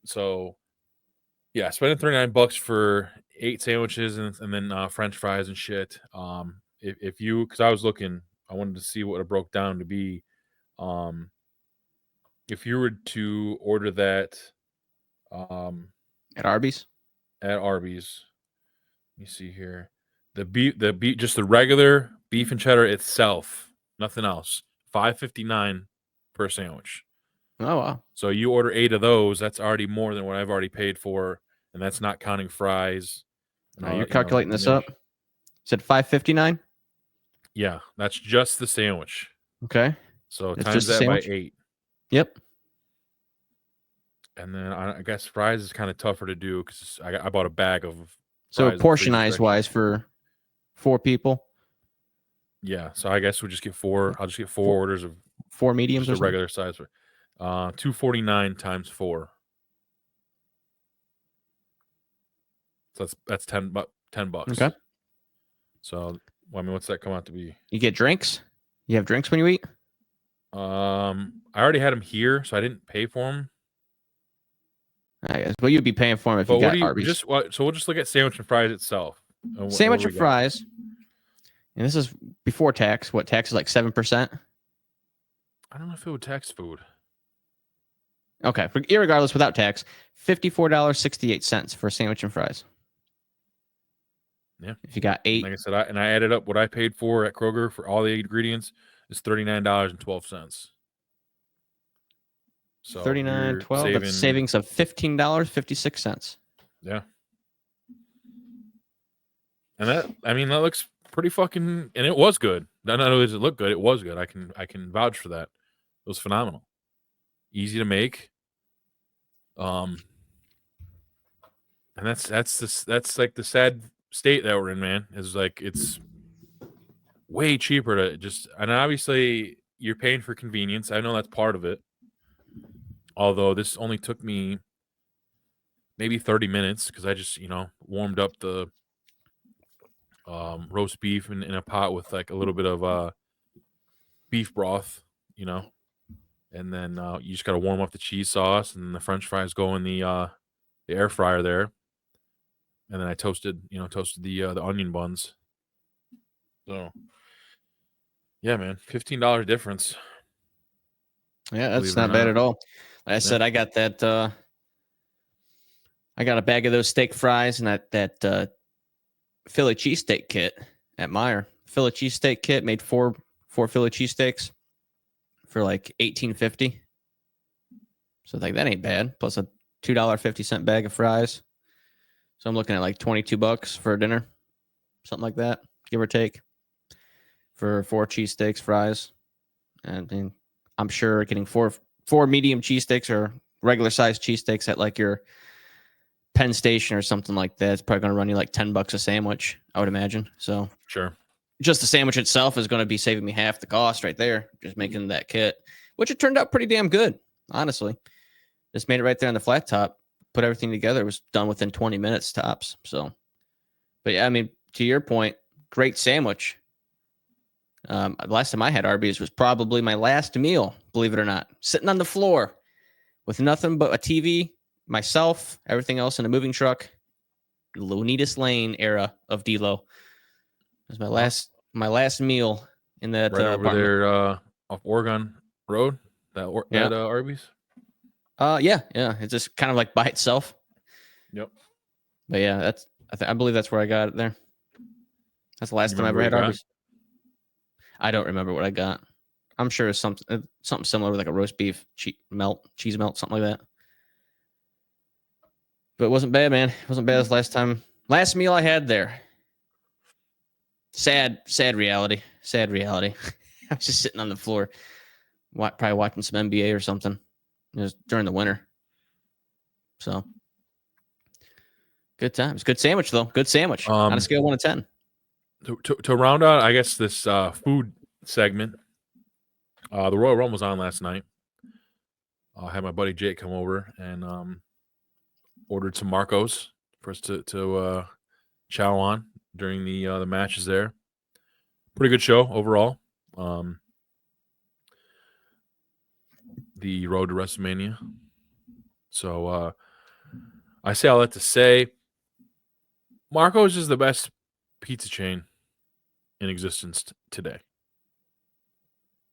So yeah, spending $39 for 8 sandwiches and then French fries and shit. If you, because I was looking, I wanted to see what it broke down to be. If you were to order that At Arby's. Let me see here. The beef, just the regular beef and cheddar itself, nothing else. $5.59 per sandwich. Oh wow! So you order 8 of those, that's already more than what I've already paid for, and that's not counting fries. Now you're calculating this up. You said $5.59. Yeah, that's just the sandwich. Okay. So It's times just that by sandwich? 8. Yep. And then I guess fries is kind of tougher to do because I bought a bag of So fries. portionized wise for 4 people, Yeah, so I guess we'll just get 4. I'll just get 4 orders of 4 mediums just or a regular size. $2.49 times 4. So that's $10. Okay. So I mean, what's that come out to be? You get drinks. You have drinks when you eat. I already had them here, so I didn't pay for them. I guess. Well, you'd be paying for them if But you got Arby's. So we'll just look at sandwich and fries itself. Sandwich and fries. And this is before tax. What tax is like 7%? I don't know if it would tax food. Okay, irregardless, without tax, $54.68 for a sandwich and fries. Yeah. If you got 8. Like I said, I added up what I paid for at Kroger for all the ingredients is $39.12. So $39.12. That's savings of $15.56. Yeah. And that looks pretty fucking, and it was good. Not only does it look good, it was good. I can vouch for that. It was phenomenal. Easy to make. And that's like the sad state that we're in, man. Is like it's way cheaper to just, and obviously you're paying for convenience. I know that's part of it. Although this only took me maybe 30 minutes because I just, warmed up the roast beef in a pot with like a little bit of beef broth, and then you just got to warm up the cheese sauce, and then the French fries go in the air fryer there, and then I toasted the onion buns. So yeah, man, $15 difference. Yeah, that's not bad at all. Like I said, I got that. I got a bag of those steak fries and that Philly cheesesteak kit at Meijer. Philly cheesesteak kit made four Philly cheesesteaks for like $18.50. So like that ain't bad. Plus a $2.50 bag of fries. So I'm looking at like $22 for dinner, something like that, give or take, for 4 cheesesteaks, fries, and I'm sure getting four medium cheesesteaks or regular size cheesesteaks at like your Penn Station or something like that, it's probably going to run you like $10 a sandwich, I would imagine. So Sure. Just the sandwich itself is going to be saving me half the cost right there, just making that kit, which it turned out pretty damn good, honestly. Just made it right there on the flat top, put everything together. It was done within 20 minutes tops. So, but yeah, I mean, to your point, great sandwich. Last time I had Arby's was probably my last meal, believe it or not, sitting on the floor with nothing but a TV, myself, everything else in a moving truck. Loonitas Lane era of D-Lo. It was my last meal in that right over apartment. there off Oregon Road. That Arby's. Yeah. It's just kind of like by itself. Yep. But yeah, I believe that's where I got it there. That's the last time I ever had Arby's. I don't remember what I got. I'm sure it's something similar with like a roast beef cheese melt, something like that. But it wasn't bad, man. It wasn't bad as last meal I had there. Sad reality. Sad reality. I was just sitting on the floor, probably watching some NBA or something. It was during the winter. So good times. Good sandwich though. Good sandwich. On a scale of 1 to 10. To round out, I guess, this food segment, the Royal Rumble was on last night. I had my buddy Jake come over and ordered some Marcos for us to chow on during the matches there. Pretty good show overall. The road to WrestleMania. So I say all that to say, Marcos is the best pizza chain in existence today.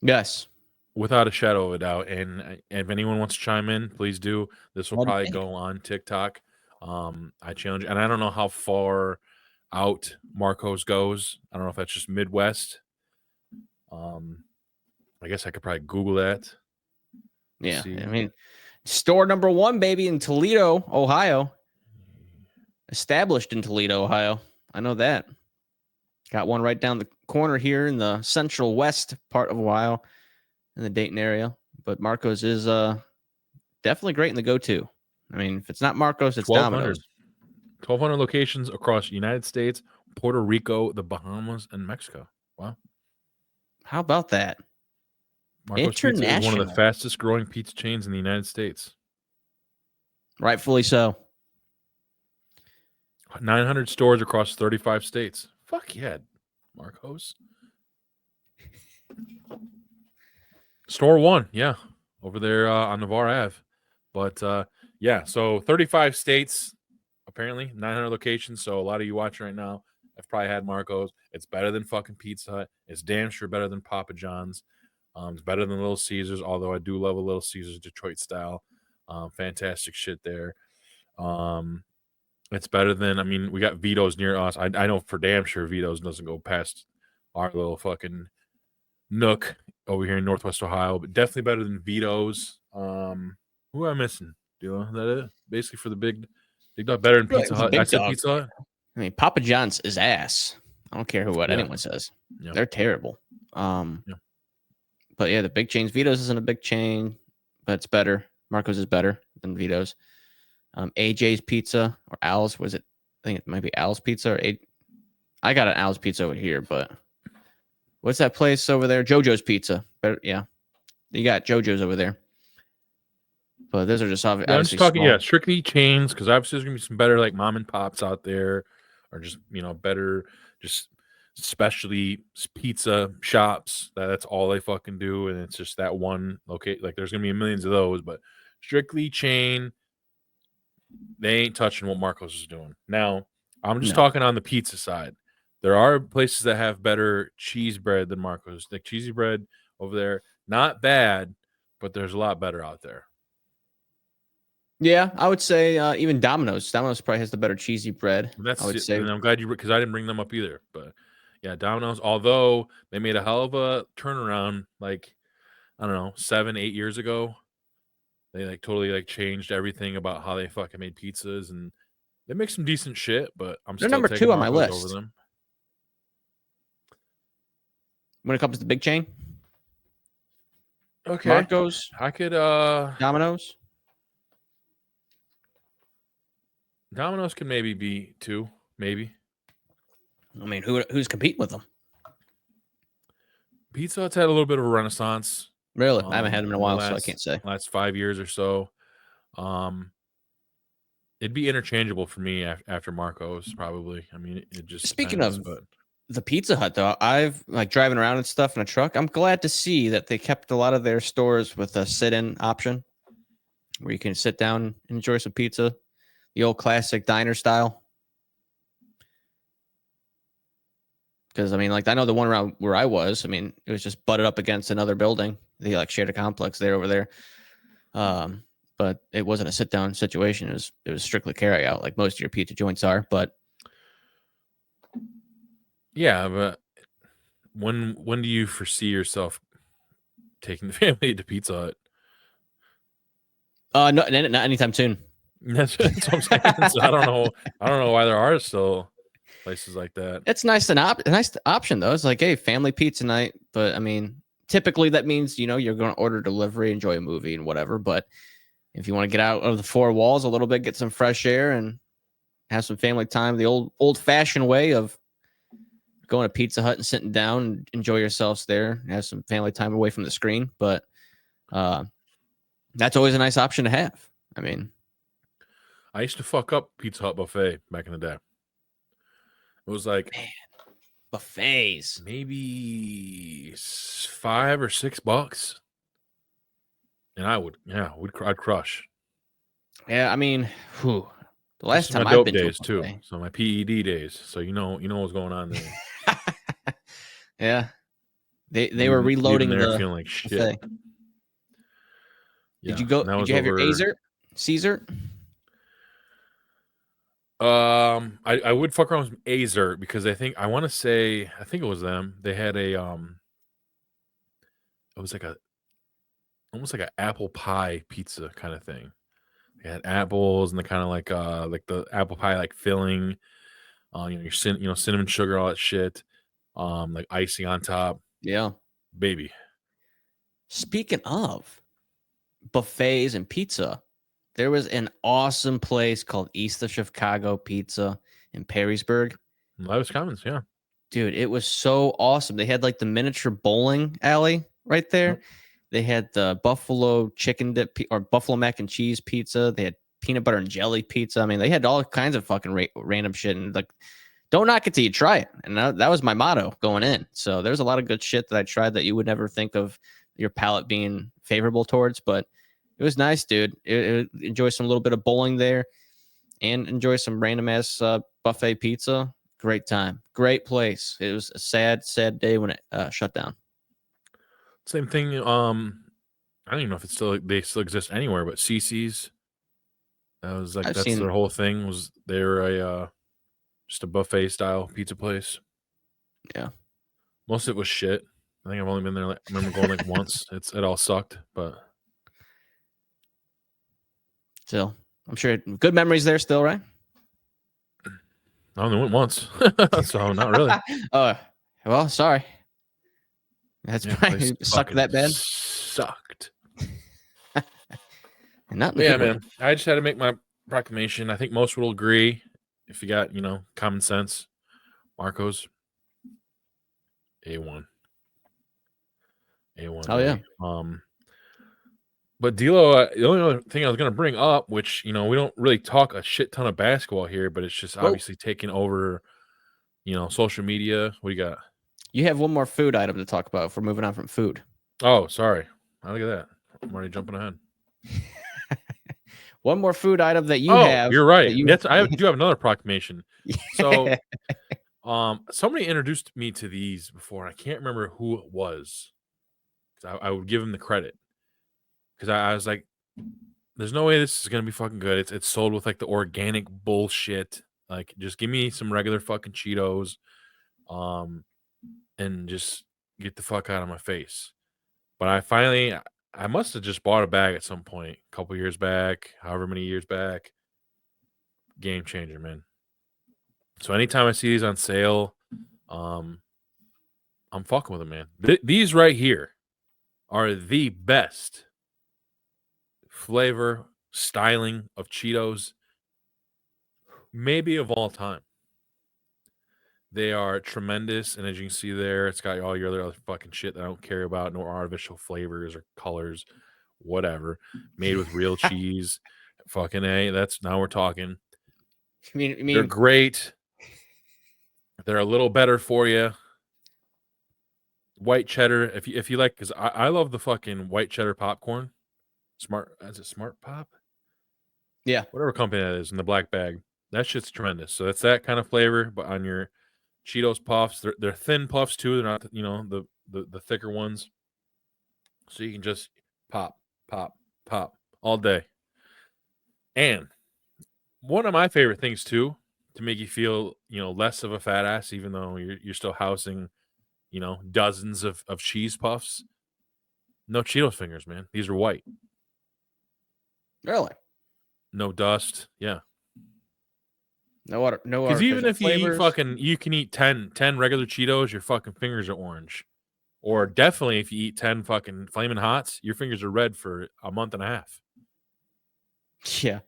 Yes. Without a shadow of a doubt. And if anyone wants to chime in, please do. This will probably go on TikTok. I challenge, and I don't know how far out Marcos goes. I don't know if that's just Midwest. I guess I could probably Google that. Yeah. I mean, store number 1, baby, in Toledo, Ohio. Established in Toledo, Ohio. I know that. Got one right down the corner here in the central west part of Ohio, in the Dayton area. But Marcos is definitely great in the go-to. I mean, if it's not Marcos, it's Domino's. 1,200 locations across the United States, Puerto Rico, the Bahamas, and Mexico. Wow. How about that? Marcos Pizza is one of the fastest growing pizza chains in the United States. Rightfully so. 900 stores across 35 states. Fuck yeah, Marcos. Store 1, yeah, over there on Navarre Ave. But yeah, so 35 states, apparently, 900 locations. So a lot of you watching right now have probably had Marcos. It's better than fucking Pizza Hut. It's damn sure better than Papa John's. It's better than Little Caesars, although I do love a Little Caesars Detroit style. Fantastic shit there. It's better than, I mean, we got Vito's near us. I know for damn sure Vito's doesn't go past our little fucking nook over here in Northwest Ohio, but definitely better than Vito's. Who am I missing? Is that it? Basically for the big dog, better than Pizza Hut. I said Pizza Hut. I mean, Papa John's is ass. I don't care what anyone says. Yeah. They're terrible. But yeah, the big chains. Vito's isn't a big chain, but it's better. Marcos is better than Vito's. AJ's Pizza or Al's, was it? I think it might be Al's Pizza or I got an Al's Pizza over here, but what's that place over there? JoJo's Pizza. Better, yeah. You got JoJo's over there. But those are just obviously I'm just talking, strictly chains, because obviously there's going to be some better like mom and pops out there, or just, better just specialty pizza shops. That's all they fucking do, and it's just that one location. Like there's going to be millions of those, but strictly chain, they ain't touching what Marcos is doing. Now, I'm just talking on the pizza side. There are places that have better cheese bread than Marcos. Like cheesy bread over there, not bad, but there's a lot better out there. Yeah, I would say even Domino's. Domino's probably has the better cheesy bread. I would say. And I'm glad because I didn't bring them up either. But yeah, Domino's, although they made a hell of a turnaround, like, I don't know, 7-8 years ago. They like totally changed everything about how they fucking made pizzas, and they make some decent shit, but They're still number 2 on my list over them. When it comes to big chain. Okay. Marcos. I could Domino's. Domino's can maybe be 2, maybe. I mean, who's competing with them? Pizza Hut's had a little bit of a renaissance. Really? I haven't had them in a while, so I can't say. Last 5 years or so. It'd be interchangeable for me after Marcos, probably. I mean, it just Speaking of the Pizza Hut, though, I've driving around and stuff in a truck. I'm glad to see that they kept a lot of their stores with a sit-in option where you can sit down and enjoy some pizza, the old classic diner style. Because, I mean, I know the one around where I was, I mean, it was just butted up against another building. They, shared a complex there over there. But it wasn't a sit-down situation. It was strictly carry-out, like most of your pizza joints are. But yeah, but when do you foresee yourself taking the family to Pizza Hut. No, not anytime soon. That's what I'm saying. So I don't know why there are still places like that. It's nice a nice option though. It's like, hey, family pizza night. But I mean, typically that means you're going to order delivery, enjoy a movie, and whatever. But if you want to get out of the four walls a little bit, get some fresh air, and have some family time, the old fashioned way of going to Pizza Hut and sitting down and enjoy yourselves there, have some family time away from the screen. But that's always a nice option to have. I mean, I used to fuck up Pizza Hut buffet back in the day. It was like, man, buffets, maybe $5 or $6, and I'd crush. Yeah, I mean, the last time my I've dope been days to too, so my PED days. So you know what's going on there. Yeah, they were reloading there the feeling like shit. buffet. Yeah, Did you go? Did you have your Caesar? I would fuck around with Azer because I think it was them. They had a it was like almost like an apple pie pizza kind of thing. They had apples and the kind of like the apple pie like filling, your cinnamon sugar, all that shit, like icing on top. Yeah. Baby. Speaking of buffets and pizza, there was an awesome place called East of Chicago Pizza in Perrysburg. That was Commons, yeah. Dude, it was so awesome. They had like the miniature bowling alley right there. Yep. They had the buffalo chicken dip or buffalo mac and cheese pizza. They had peanut butter and jelly pizza. I mean, they had all kinds of fucking random shit. And like, don't knock it till you try it. And that was my motto going in. So there's a lot of good shit that I tried that you would never think of your palate being favorable towards. But it was nice, dude. Enjoy some little bit of bowling there and enjoy some random ass buffet pizza. Great time. Great place. It was a sad day when it shut down. Same thing. I don't even know if they still exist anywhere, but CC's. That was like their whole thing was they were just a buffet style pizza place. Yeah. Most of it was shit. I think I've only been there. I remember going like once. It all sucked, but still, I'm sure good memories there still, right? I only went once, so not really. Oh, well, sorry. That's probably sucked that bad. Sucked. Not man. I just had to make my proclamation. I think most will agree. If you got common sense, Marco's A1. Oh yeah. But D'Lo, the only other thing I was going to bring up, which we don't really talk a shit ton of basketball here, but it's just obviously taking over, social media. What do you got? You have one more food item to talk about if we're moving on from food. Oh, sorry. Look at that. I'm already jumping ahead. One more food item that you have. You're right. I do have another proclamation. So, somebody introduced me to these before, and I can't remember who it was. I would give him the credit because I was like, "There's no way this is gonna be fucking good." It's sold with like the organic bullshit. Like, just give me some regular fucking Cheetos, and just get the fuck out of my face. But I must have just bought a bag at some point, a couple years back, however many years back. Game changer, man. So anytime I see these on sale, I'm fucking with them, man. These right here are the best flavor styling of Cheetos, maybe of all time. They are tremendous, and as you can see there, it's got all your other fucking shit that I don't care about, no artificial flavors or colors, whatever. Made with real cheese. Fucking A. Now we're talking. I mean, they're great. They're a little better for you. White cheddar, if you like, because I love the fucking white cheddar popcorn. Is it Smart Pop? Yeah. Whatever company that is in the black bag. That shit's tremendous. So it's that kind of flavor, but on your Cheetos Puffs, they're thin puffs too. They're not, the thicker ones. So you can just pop all day. And one of my favorite things too, to make you feel, less of a fat ass, even though you're still housing, dozens of cheese puffs. No Cheetos fingers, man. These are white. Really? No dust. Yeah. No Because even artificial if you eat flavors. you can eat 10 regular Cheetos, your fucking fingers are orange. Or definitely if you eat 10 fucking Flamin' Hots, your fingers are red for a month and a half. Yeah.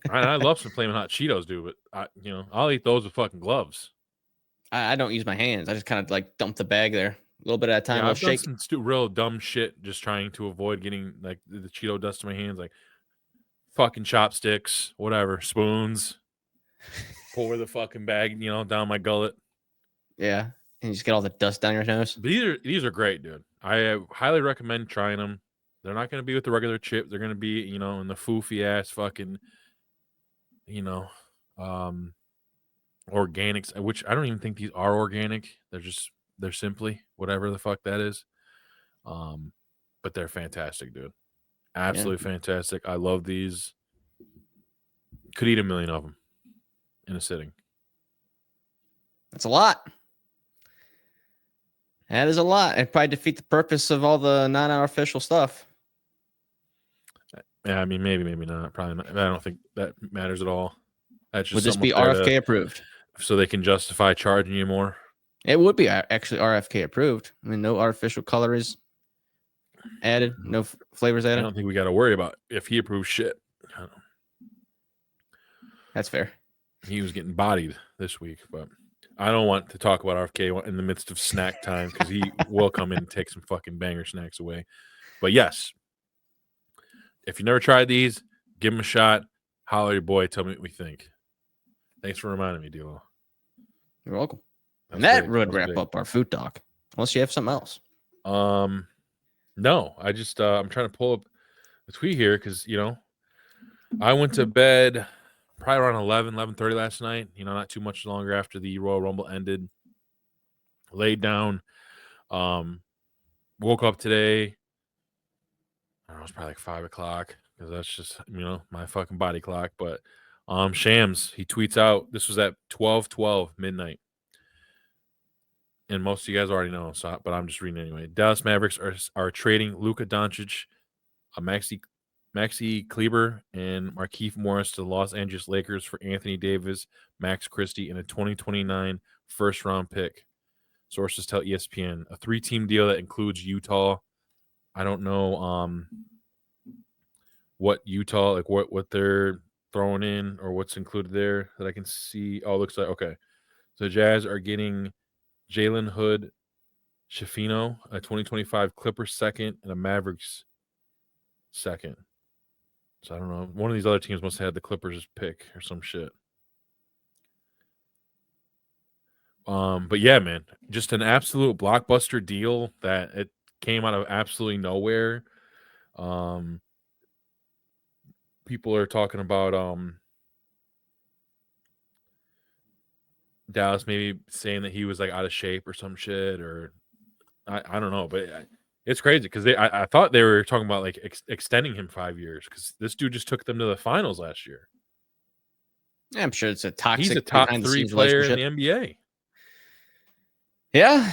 I love some Flamin' Hot Cheetos, dude, but I'll eat those with fucking gloves. I don't use my hands. I just kind of like dump the bag there a little bit at a time. Yeah, I'll I've done shake. some real dumb shit just trying to avoid getting like the Cheeto dust in my hands, like fucking chopsticks, whatever, spoons. Pour the fucking bag, down my gullet. Yeah. And you just get all the dust down your nose. But these are great, dude. I highly recommend trying them. They're not going to be with the regular chip. They're going to be, in the foofy ass fucking, organics, which I don't even think these are organic. They're simply whatever the fuck that is. But they're fantastic, dude. Absolutely fantastic. I love these. Could eat 1 million of them in a sitting. That's a lot. That is a lot. It'd probably defeat the purpose of all the non-artificial stuff. Yeah, I mean, maybe not. Probably not. I don't think that matters at all. That's just Would this something be up there RFK approved? so they can justify charging you more. It would be actually RFK approved. I mean, no artificial color is added, no flavors I added. don't think we got to worry about if he approves shit. That's fair. He was getting bodied this week, but I don't want to talk about RFK in the midst of snack time because he will come in and take some fucking banger snacks away. But yes, if you never tried these, give them a shot. Holler at your boy. Tell me what we think. Thanks for reminding me, D'Lo. You're welcome. And that would wrap up our food talk. Unless you have something else. No, I just I'm trying to pull up the tweet here because I went to bed probably around 11:30 last night. Not too much longer after the Royal Rumble ended. Laid down. Woke up today. I don't know, it's probably like 5 o'clock because that's just my fucking body clock. But Shams, he tweets out, this was at 12:12 midnight. And most of you guys already know, but I'm just reading anyway. Dallas Mavericks are trading Luka Doncic, Maxi Kleber, and Markieff Morris to the Los Angeles Lakers for Anthony Davis, Max Christie, and a 2029 first-round pick. Sources tell ESPN. A 3-team deal that includes Utah. I don't know what Utah, like what they're throwing in or what's included there that I can see. Oh, it looks like, okay. So the Jazz are getting Jalen Hood, Shafino, a 2025 Clippers second, and a Mavericks second. So I don't know. One of these other teams must have had the Clippers pick or some shit. But yeah, man, just an absolute blockbuster deal that it came out of absolutely nowhere. People are talking about Dallas maybe saying that he was like out of shape or some shit, or I don't know, but it's crazy because I thought they were talking about like extending him 5 years because this dude just took them to the finals last year. Yeah, I'm sure it's a toxic. He's a top 3 player in the NBA. Yeah,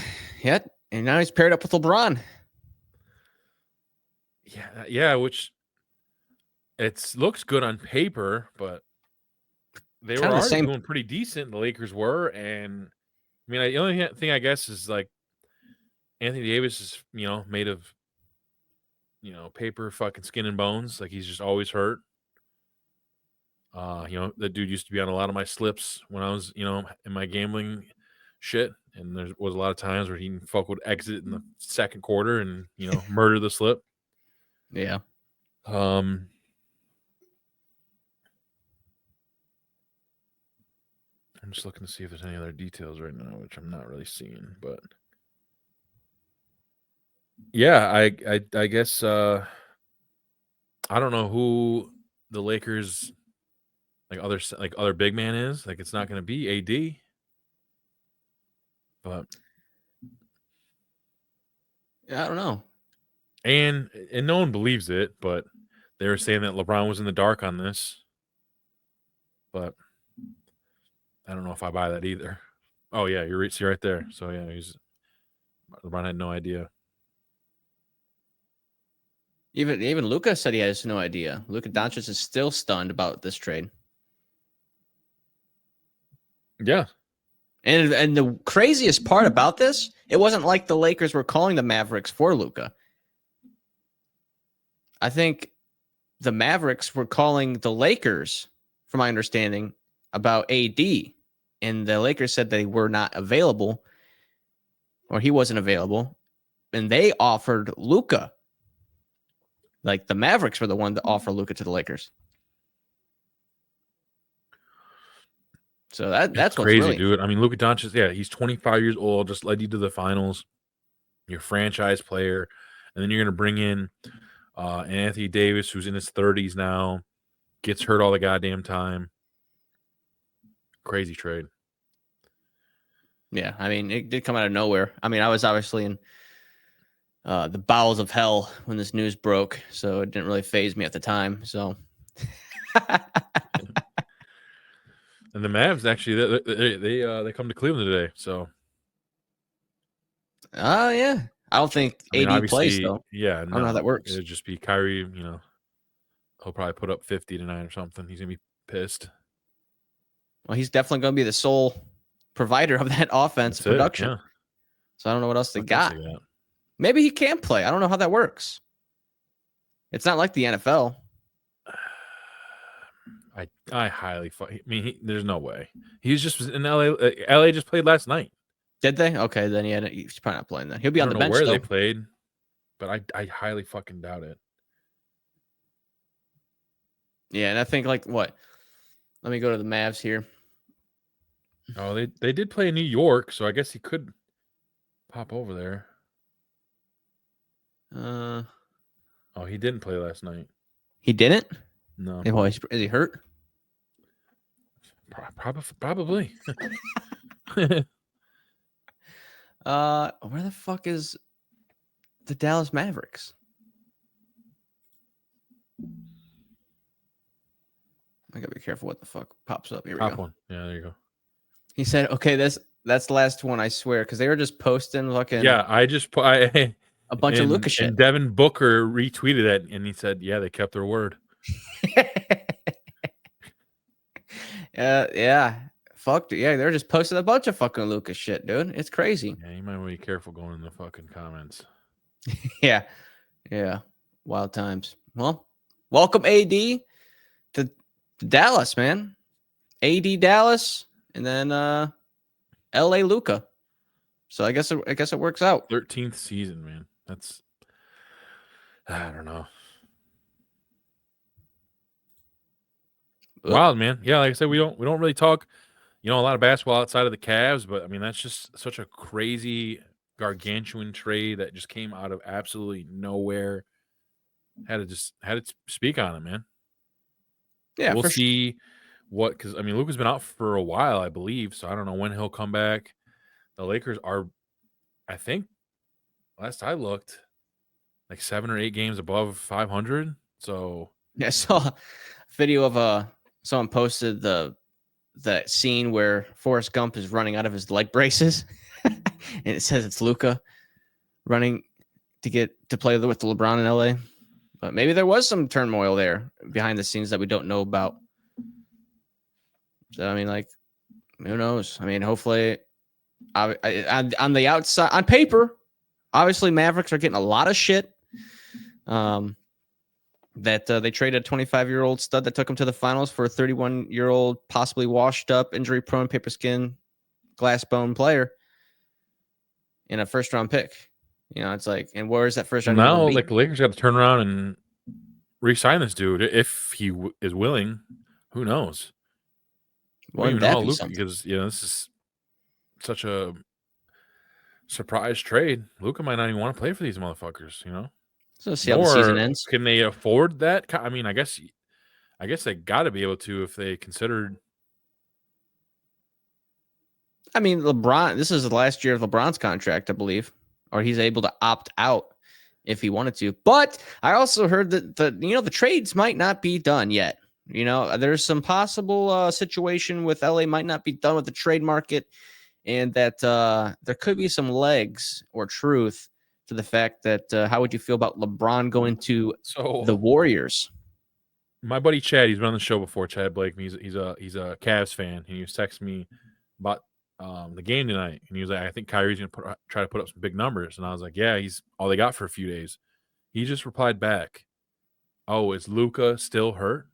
and now he's paired up with LeBron. Yeah, which looks good on paper, but they were already doing pretty decent. The Lakers were, and I mean, the only thing I guess is like Anthony Davis is made of paper, fucking skin and bones. Like he's just always hurt. That dude used to be on a lot of my slips when I was in my gambling shit, and there was a lot of times where he would exit in the second quarter and murder the slip. Yeah. I'm just looking to see if there's any other details right now, which I'm not really seeing. But yeah, I guess I don't know who the Lakers other big man is. Like it's not going to be AD, but I don't know. And no one believes it, but they were saying that LeBron was in the dark on this. But I don't know if I buy that either. Oh yeah, you're right there. So yeah, LeBron had no idea. Even Luka said he has no idea. Luka Doncic is still stunned about this trade. Yeah. And the craziest part about this, it wasn't like the Lakers were calling the Mavericks for Luka. I think the Mavericks were calling the Lakers, from my understanding, about AD. And the Lakers said they were not available, or he wasn't available. And they offered Luka. Like the Mavericks were the one to offer Luka to the Lakers. So that's what's crazy, really dude. I mean, Luka Doncic, yeah, he's 25 years old, just led you to the finals. Your franchise player, and then you're going to bring in Anthony Davis, who's in his 30s now, gets hurt all the goddamn time. Crazy trade. Yeah, I mean, it did come out of nowhere. I mean, I was obviously in the bowels of hell when this news broke, so it didn't really faze me at the time. So, and the Mavs actually they come to Cleveland today. So, yeah, I don't think I mean, AD plays obviously, though. yeah, I don't know how that works. It'd just be Kyrie. You know, he'll probably put up 50 tonight or something. He's gonna be pissed. Well, he's definitely going to be the sole provider of that offense That's production. Yeah. So I don't know what else they I can got. see that. Maybe he can play. I don't know how that works. It's not like the NFL. I highly. I mean, there's no way. He's just in LA. LA just played last night. Did they? Okay, then he's probably not playing then. He'll be on the bench where though. they played, but I highly fucking doubt it. Yeah, and I think like what? Let me go to the Mavs here. Oh, they did play in New York, so I guess he could pop over there. Oh, he didn't play last night. He didn't? No. Is he hurt? Probably. Where the fuck is the Dallas Mavericks? I gotta be careful what the fuck pops up. Here we go. One. Yeah, there you go. He said, "Okay, that's the last one, I swear," because they were just posting fucking Yeah, I just a bunch of Luka shit. And Devin Booker retweeted it, and he said, "Yeah, they kept their word." Yeah. Fuck. Yeah, they're just posting a bunch of fucking Luka shit, dude. It's crazy. Yeah, you might want to be careful going in the fucking comments. Yeah. Wild times. Well, welcome AD to Dallas, man. AD Dallas, and then LA Luka. So I guess it works out. 13th season, man. That's I don't know. Wild, man. Yeah, like I said, we don't really talk, a lot of basketball outside of the Cavs, but I mean that's just such a crazy, gargantuan trade that just came out of absolutely nowhere. Had to speak on it, man. Yeah, we'll see what, because I mean Luka's been out for a while, I believe, so I don't know when he'll come back. The Lakers are, I think, last I looked, like 7 or 8 games above 500. So yeah, I saw a video of someone posted that scene where Forrest Gump is running out of his leg braces, and it says it's Luka running to get to play with LeBron in LA. But maybe there was some turmoil there behind the scenes that we don't know about. So I mean, like, who knows? I mean, hopefully, on the outside, on paper, obviously Mavericks are getting a lot of shit. That they traded a 25-year-old stud that took him to the finals for a 31-year-old, possibly washed up, injury-prone, paper skin, glass bone player in a first-round pick. It's like, and where is that first round? Now, like the Lakers got to turn around and re-sign this dude if he is willing. Who knows? Wouldn't that be Luka, because this is such a surprise trade. Luka might not even want to play for these motherfuckers. So see how the season ends. Can they afford that? I mean, I guess they got to be able to if they considered. I mean, LeBron. This is the last year of LeBron's contract, I believe, or he's able to opt out if he wanted to. But I also heard that the trades might not be done yet. There's some possible situation with LA might not be done with the trade market, and that there could be some legs or truth to the fact that how would you feel about LeBron going to So the Warriors? my buddy Chad, he's been on the show before. Chad Blake, he's a Cavs fan, and he was texting me about the game tonight, and he was like, "I think Kyrie's gonna try to put up some big numbers," and I was like, "Yeah, he's all they got for a few days." He just replied back, "Oh, is Luka still hurt?"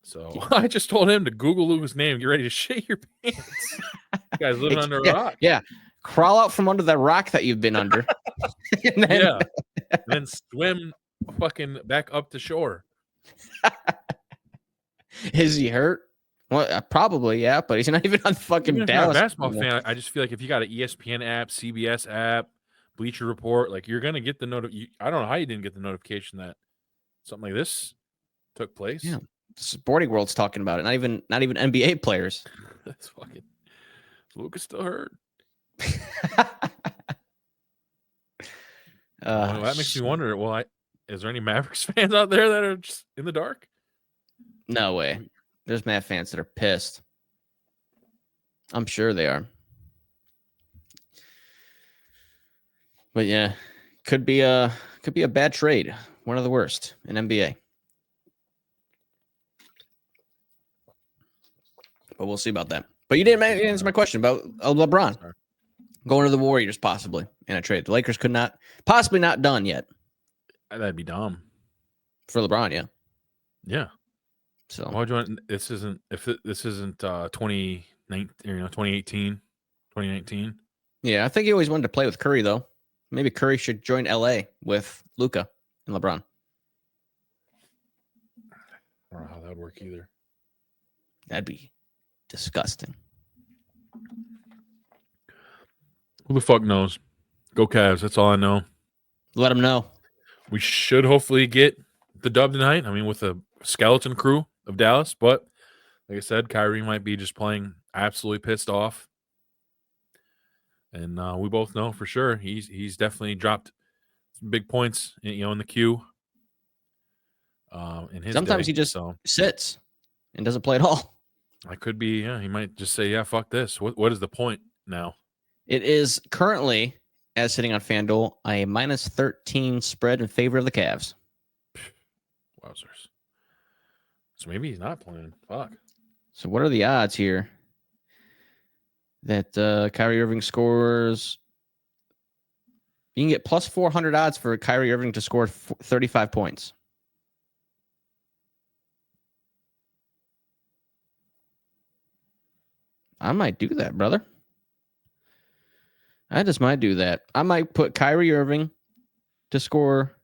So I just told him to Google Luka's name, and get ready to shit your pants. You guys living under a rock. Yeah, crawl out from under that rock that you've been under. And then swim fucking back up to shore. Is he hurt? Well, probably, yeah, but he's not even on fucking Even if you're not a Dallas. basketball fan, I just feel like if you got an ESPN app, CBS app, Bleacher Report, like you're gonna get the I don't know how you didn't get the notification that something like this took place. Yeah, the sporting world's talking about it. Not even NBA players. That's fucking. Luka's still hurt. Well, that makes me wonder. Well, is there any Mavericks fans out there that are just in the dark? No way. There's Mav fans that are pissed. I'm sure they are. But yeah, could be a bad trade. One of the worst in NBA. But we'll see about that. But you didn't answer my question about LeBron going to the Warriors possibly in a trade. The Lakers could not, possibly not done yet. That'd be dumb for LeBron. Yeah. Yeah. So why would you want? This isn't 2019, 2018, 2019. Yeah, I think he always wanted to play with Curry though. Maybe Curry should join LA with Luka and LeBron. I don't know how that would work either. That'd be disgusting. Who the fuck knows? Go Cavs. That's all I know. Let them know. We should hopefully get the dub tonight. I mean, with a skeleton crew of Dallas, but like I said, Kyrie might be just playing absolutely pissed off. And we both know for sure he's definitely dropped some big points, in the queue. In his sometimes day, he just sits and doesn't play at all. I could be, yeah. He might just say, "Yeah, fuck this." What is the point now? It is currently, as sitting on FanDuel, a -13 spread in favor of the Cavs. Wowzers! So maybe he's not playing. Fuck. So what are the odds here that Kyrie Irving scores? You can get plus 400 odds for Kyrie Irving to score 35 points. I might do that, brother. I just might do that. I might put Kyrie Irving to score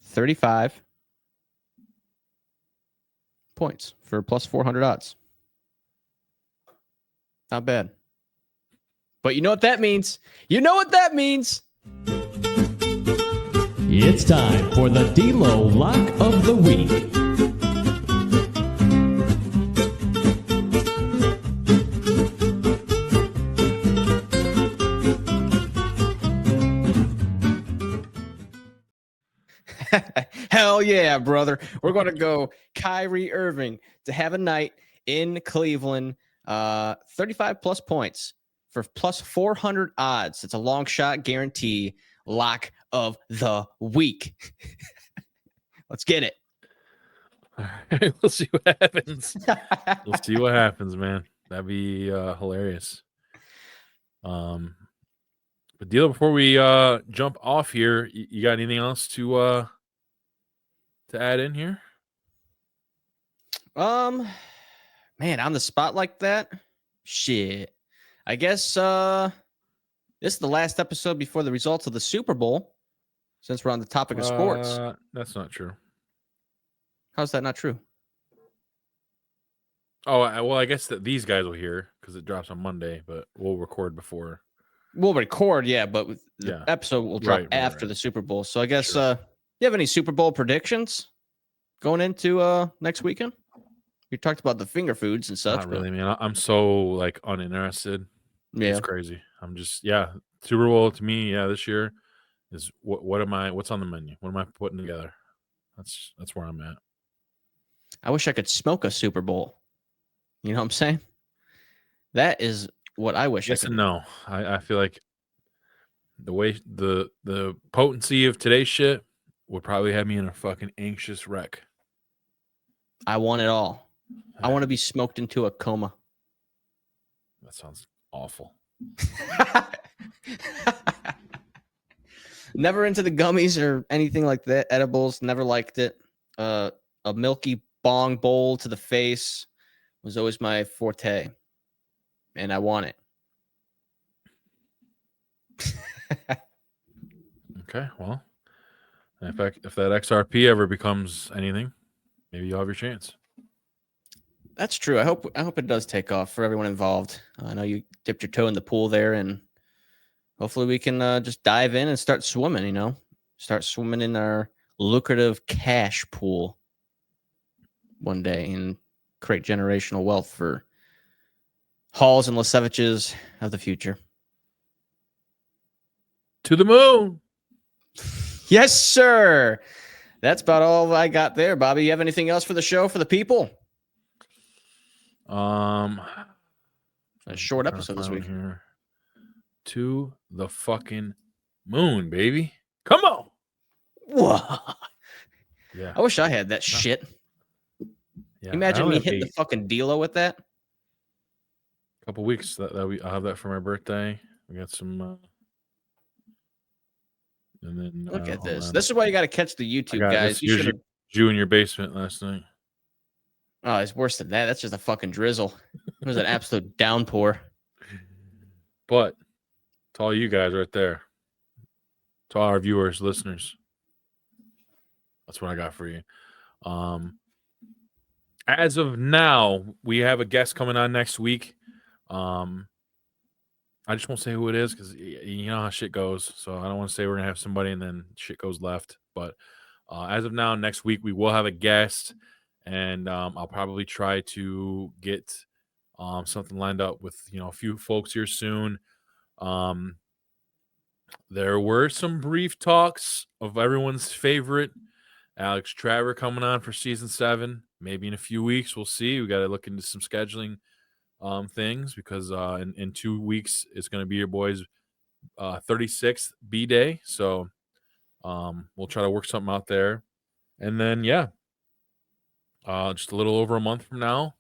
35 points for plus 400 odds. Not bad. But you know what that means? You know what that means? It's time for the D-Lo Lock of the Week. Hell yeah, brother. We're going to go Kyrie Irving to have a night in Cleveland. 35 plus points for plus 400 odds. It's a long shot guarantee. Lock of the week. Let's get it. All right, we'll see what happens. We'll see what happens, man. That'd be hilarious. But Deal, before we jump off here, you got anything else to add in here? Man, on the spot like that? Shit. I guess this is the last episode before the results of the Super Bowl, since we're on the topic of sports. That's not true. How's that not true? Oh, well, I guess that these guys will hear because it drops on Monday, but we'll record before. We'll record, yeah, but the episode will drop after the Super Bowl. So I guess, you have any Super Bowl predictions going into next weekend? We talked about the finger foods and such. Not really, man. I'm so uninterested. Yeah, it's crazy. I'm just Super Bowl to me, this year is what's on the menu? What am I putting together? That's where I'm at. I wish I could smoke a Super Bowl. You know what I'm saying? That is what I wish. Yes I could. And no. I feel like the way the potency of today's shit would probably have me in a fucking anxious wreck. I want it all. I want to be smoked into a coma. That sounds awful. Never into the gummies or anything like that. Edibles, never liked it. A milky bong bowl to the face was always my forte, and I want it. Okay, well, if that XRP ever becomes anything, maybe you'll have your chance. That's true. I hope it does take off for everyone involved. I know you dipped your toe in the pool there, and hopefully we can just dive in and start swimming. You know, start swimming in our lucrative cash pool one day and create generational wealth for Halls and Laseviches of the future. To the moon. Yes, sir. That's about all I got there, Bobby. You have anything else for the show for the people? A short episode this week. Here. To the fucking moon, baby. Come on. Whoa. Yeah. I wish I had that shit. Yeah. Imagine me hitting the fucking dealer with that. Couple weeks I'll have that for my birthday. We got some and then look at this. This is why you got to catch the YouTube guys. You should have you in your basement last night. Oh, it's worse than that. That's just a fucking drizzle. It was an absolute downpour. But to all you guys right there, to all our viewers, listeners, that's what I got for you. As of now, we have a guest coming on next week. I just won't say who it is because you know how shit goes. So I don't want to say we're going to have somebody and then shit goes left. But as of now, next week, we will have a guest. And I'll probably try to get something lined up with, a few folks here soon. There were some brief talks of everyone's favorite, Alex Traver, coming on for season 7. Maybe in a few weeks, we'll see. We got to look into some scheduling things because in 2 weeks it's going to be your boy's 36th B-Day. So we'll try to work something out there. And then, just a little over a month from now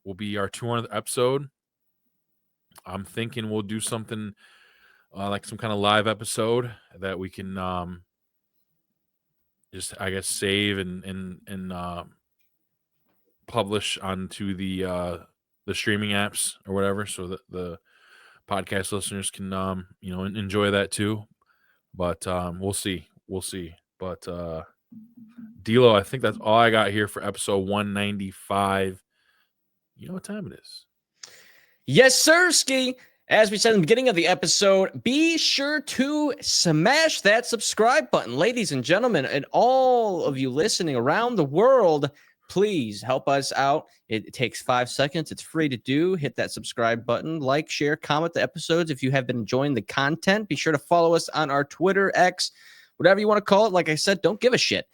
will be our 200th episode. I'm thinking we'll do something like some kind of live episode that we can just, I guess, save and publish onto the streaming apps or whatever, so that the podcast listeners can enjoy that too. But we'll see. But D'Lo, I think that's all I got here for episode 195. You know what time it is? Yes, sir, Ski. As we said in the beginning of the episode, be sure to smash that subscribe button. Ladies and gentlemen, and all of you listening around the world, please help us out. It takes 5 seconds. It's free to do. Hit that subscribe button. Like, share, comment the episodes. If you have been enjoying the content, be sure to follow us on our Twitter, X, whatever you want to call it. Like I said, don't give a shit.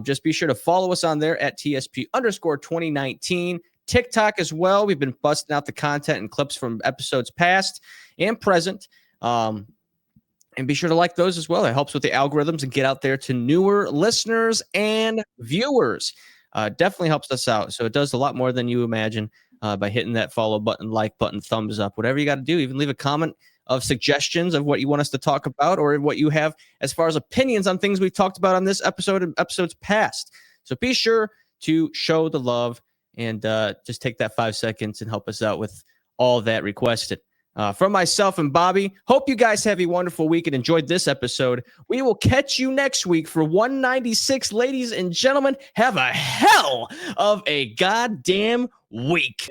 Just be sure to follow us on there at TSP_2019. TikTok as well. We've been busting out the content and clips from episodes past and present. And be sure to like those as well. It helps with the algorithms and get out there to newer listeners and viewers. Definitely helps us out. So it does a lot more than you imagine by hitting that follow button, like button, thumbs up, whatever you got to do. Even leave a comment of suggestions of what you want us to talk about or what you have as far as opinions on things we've talked about on this episode and episodes past. So be sure to show the love and just take that 5 seconds and help us out with all that requested. From myself and Bobby, hope you guys have a wonderful week and enjoyed this episode. We will catch you next week for 196. Ladies and gentlemen, have a hell of a goddamn week.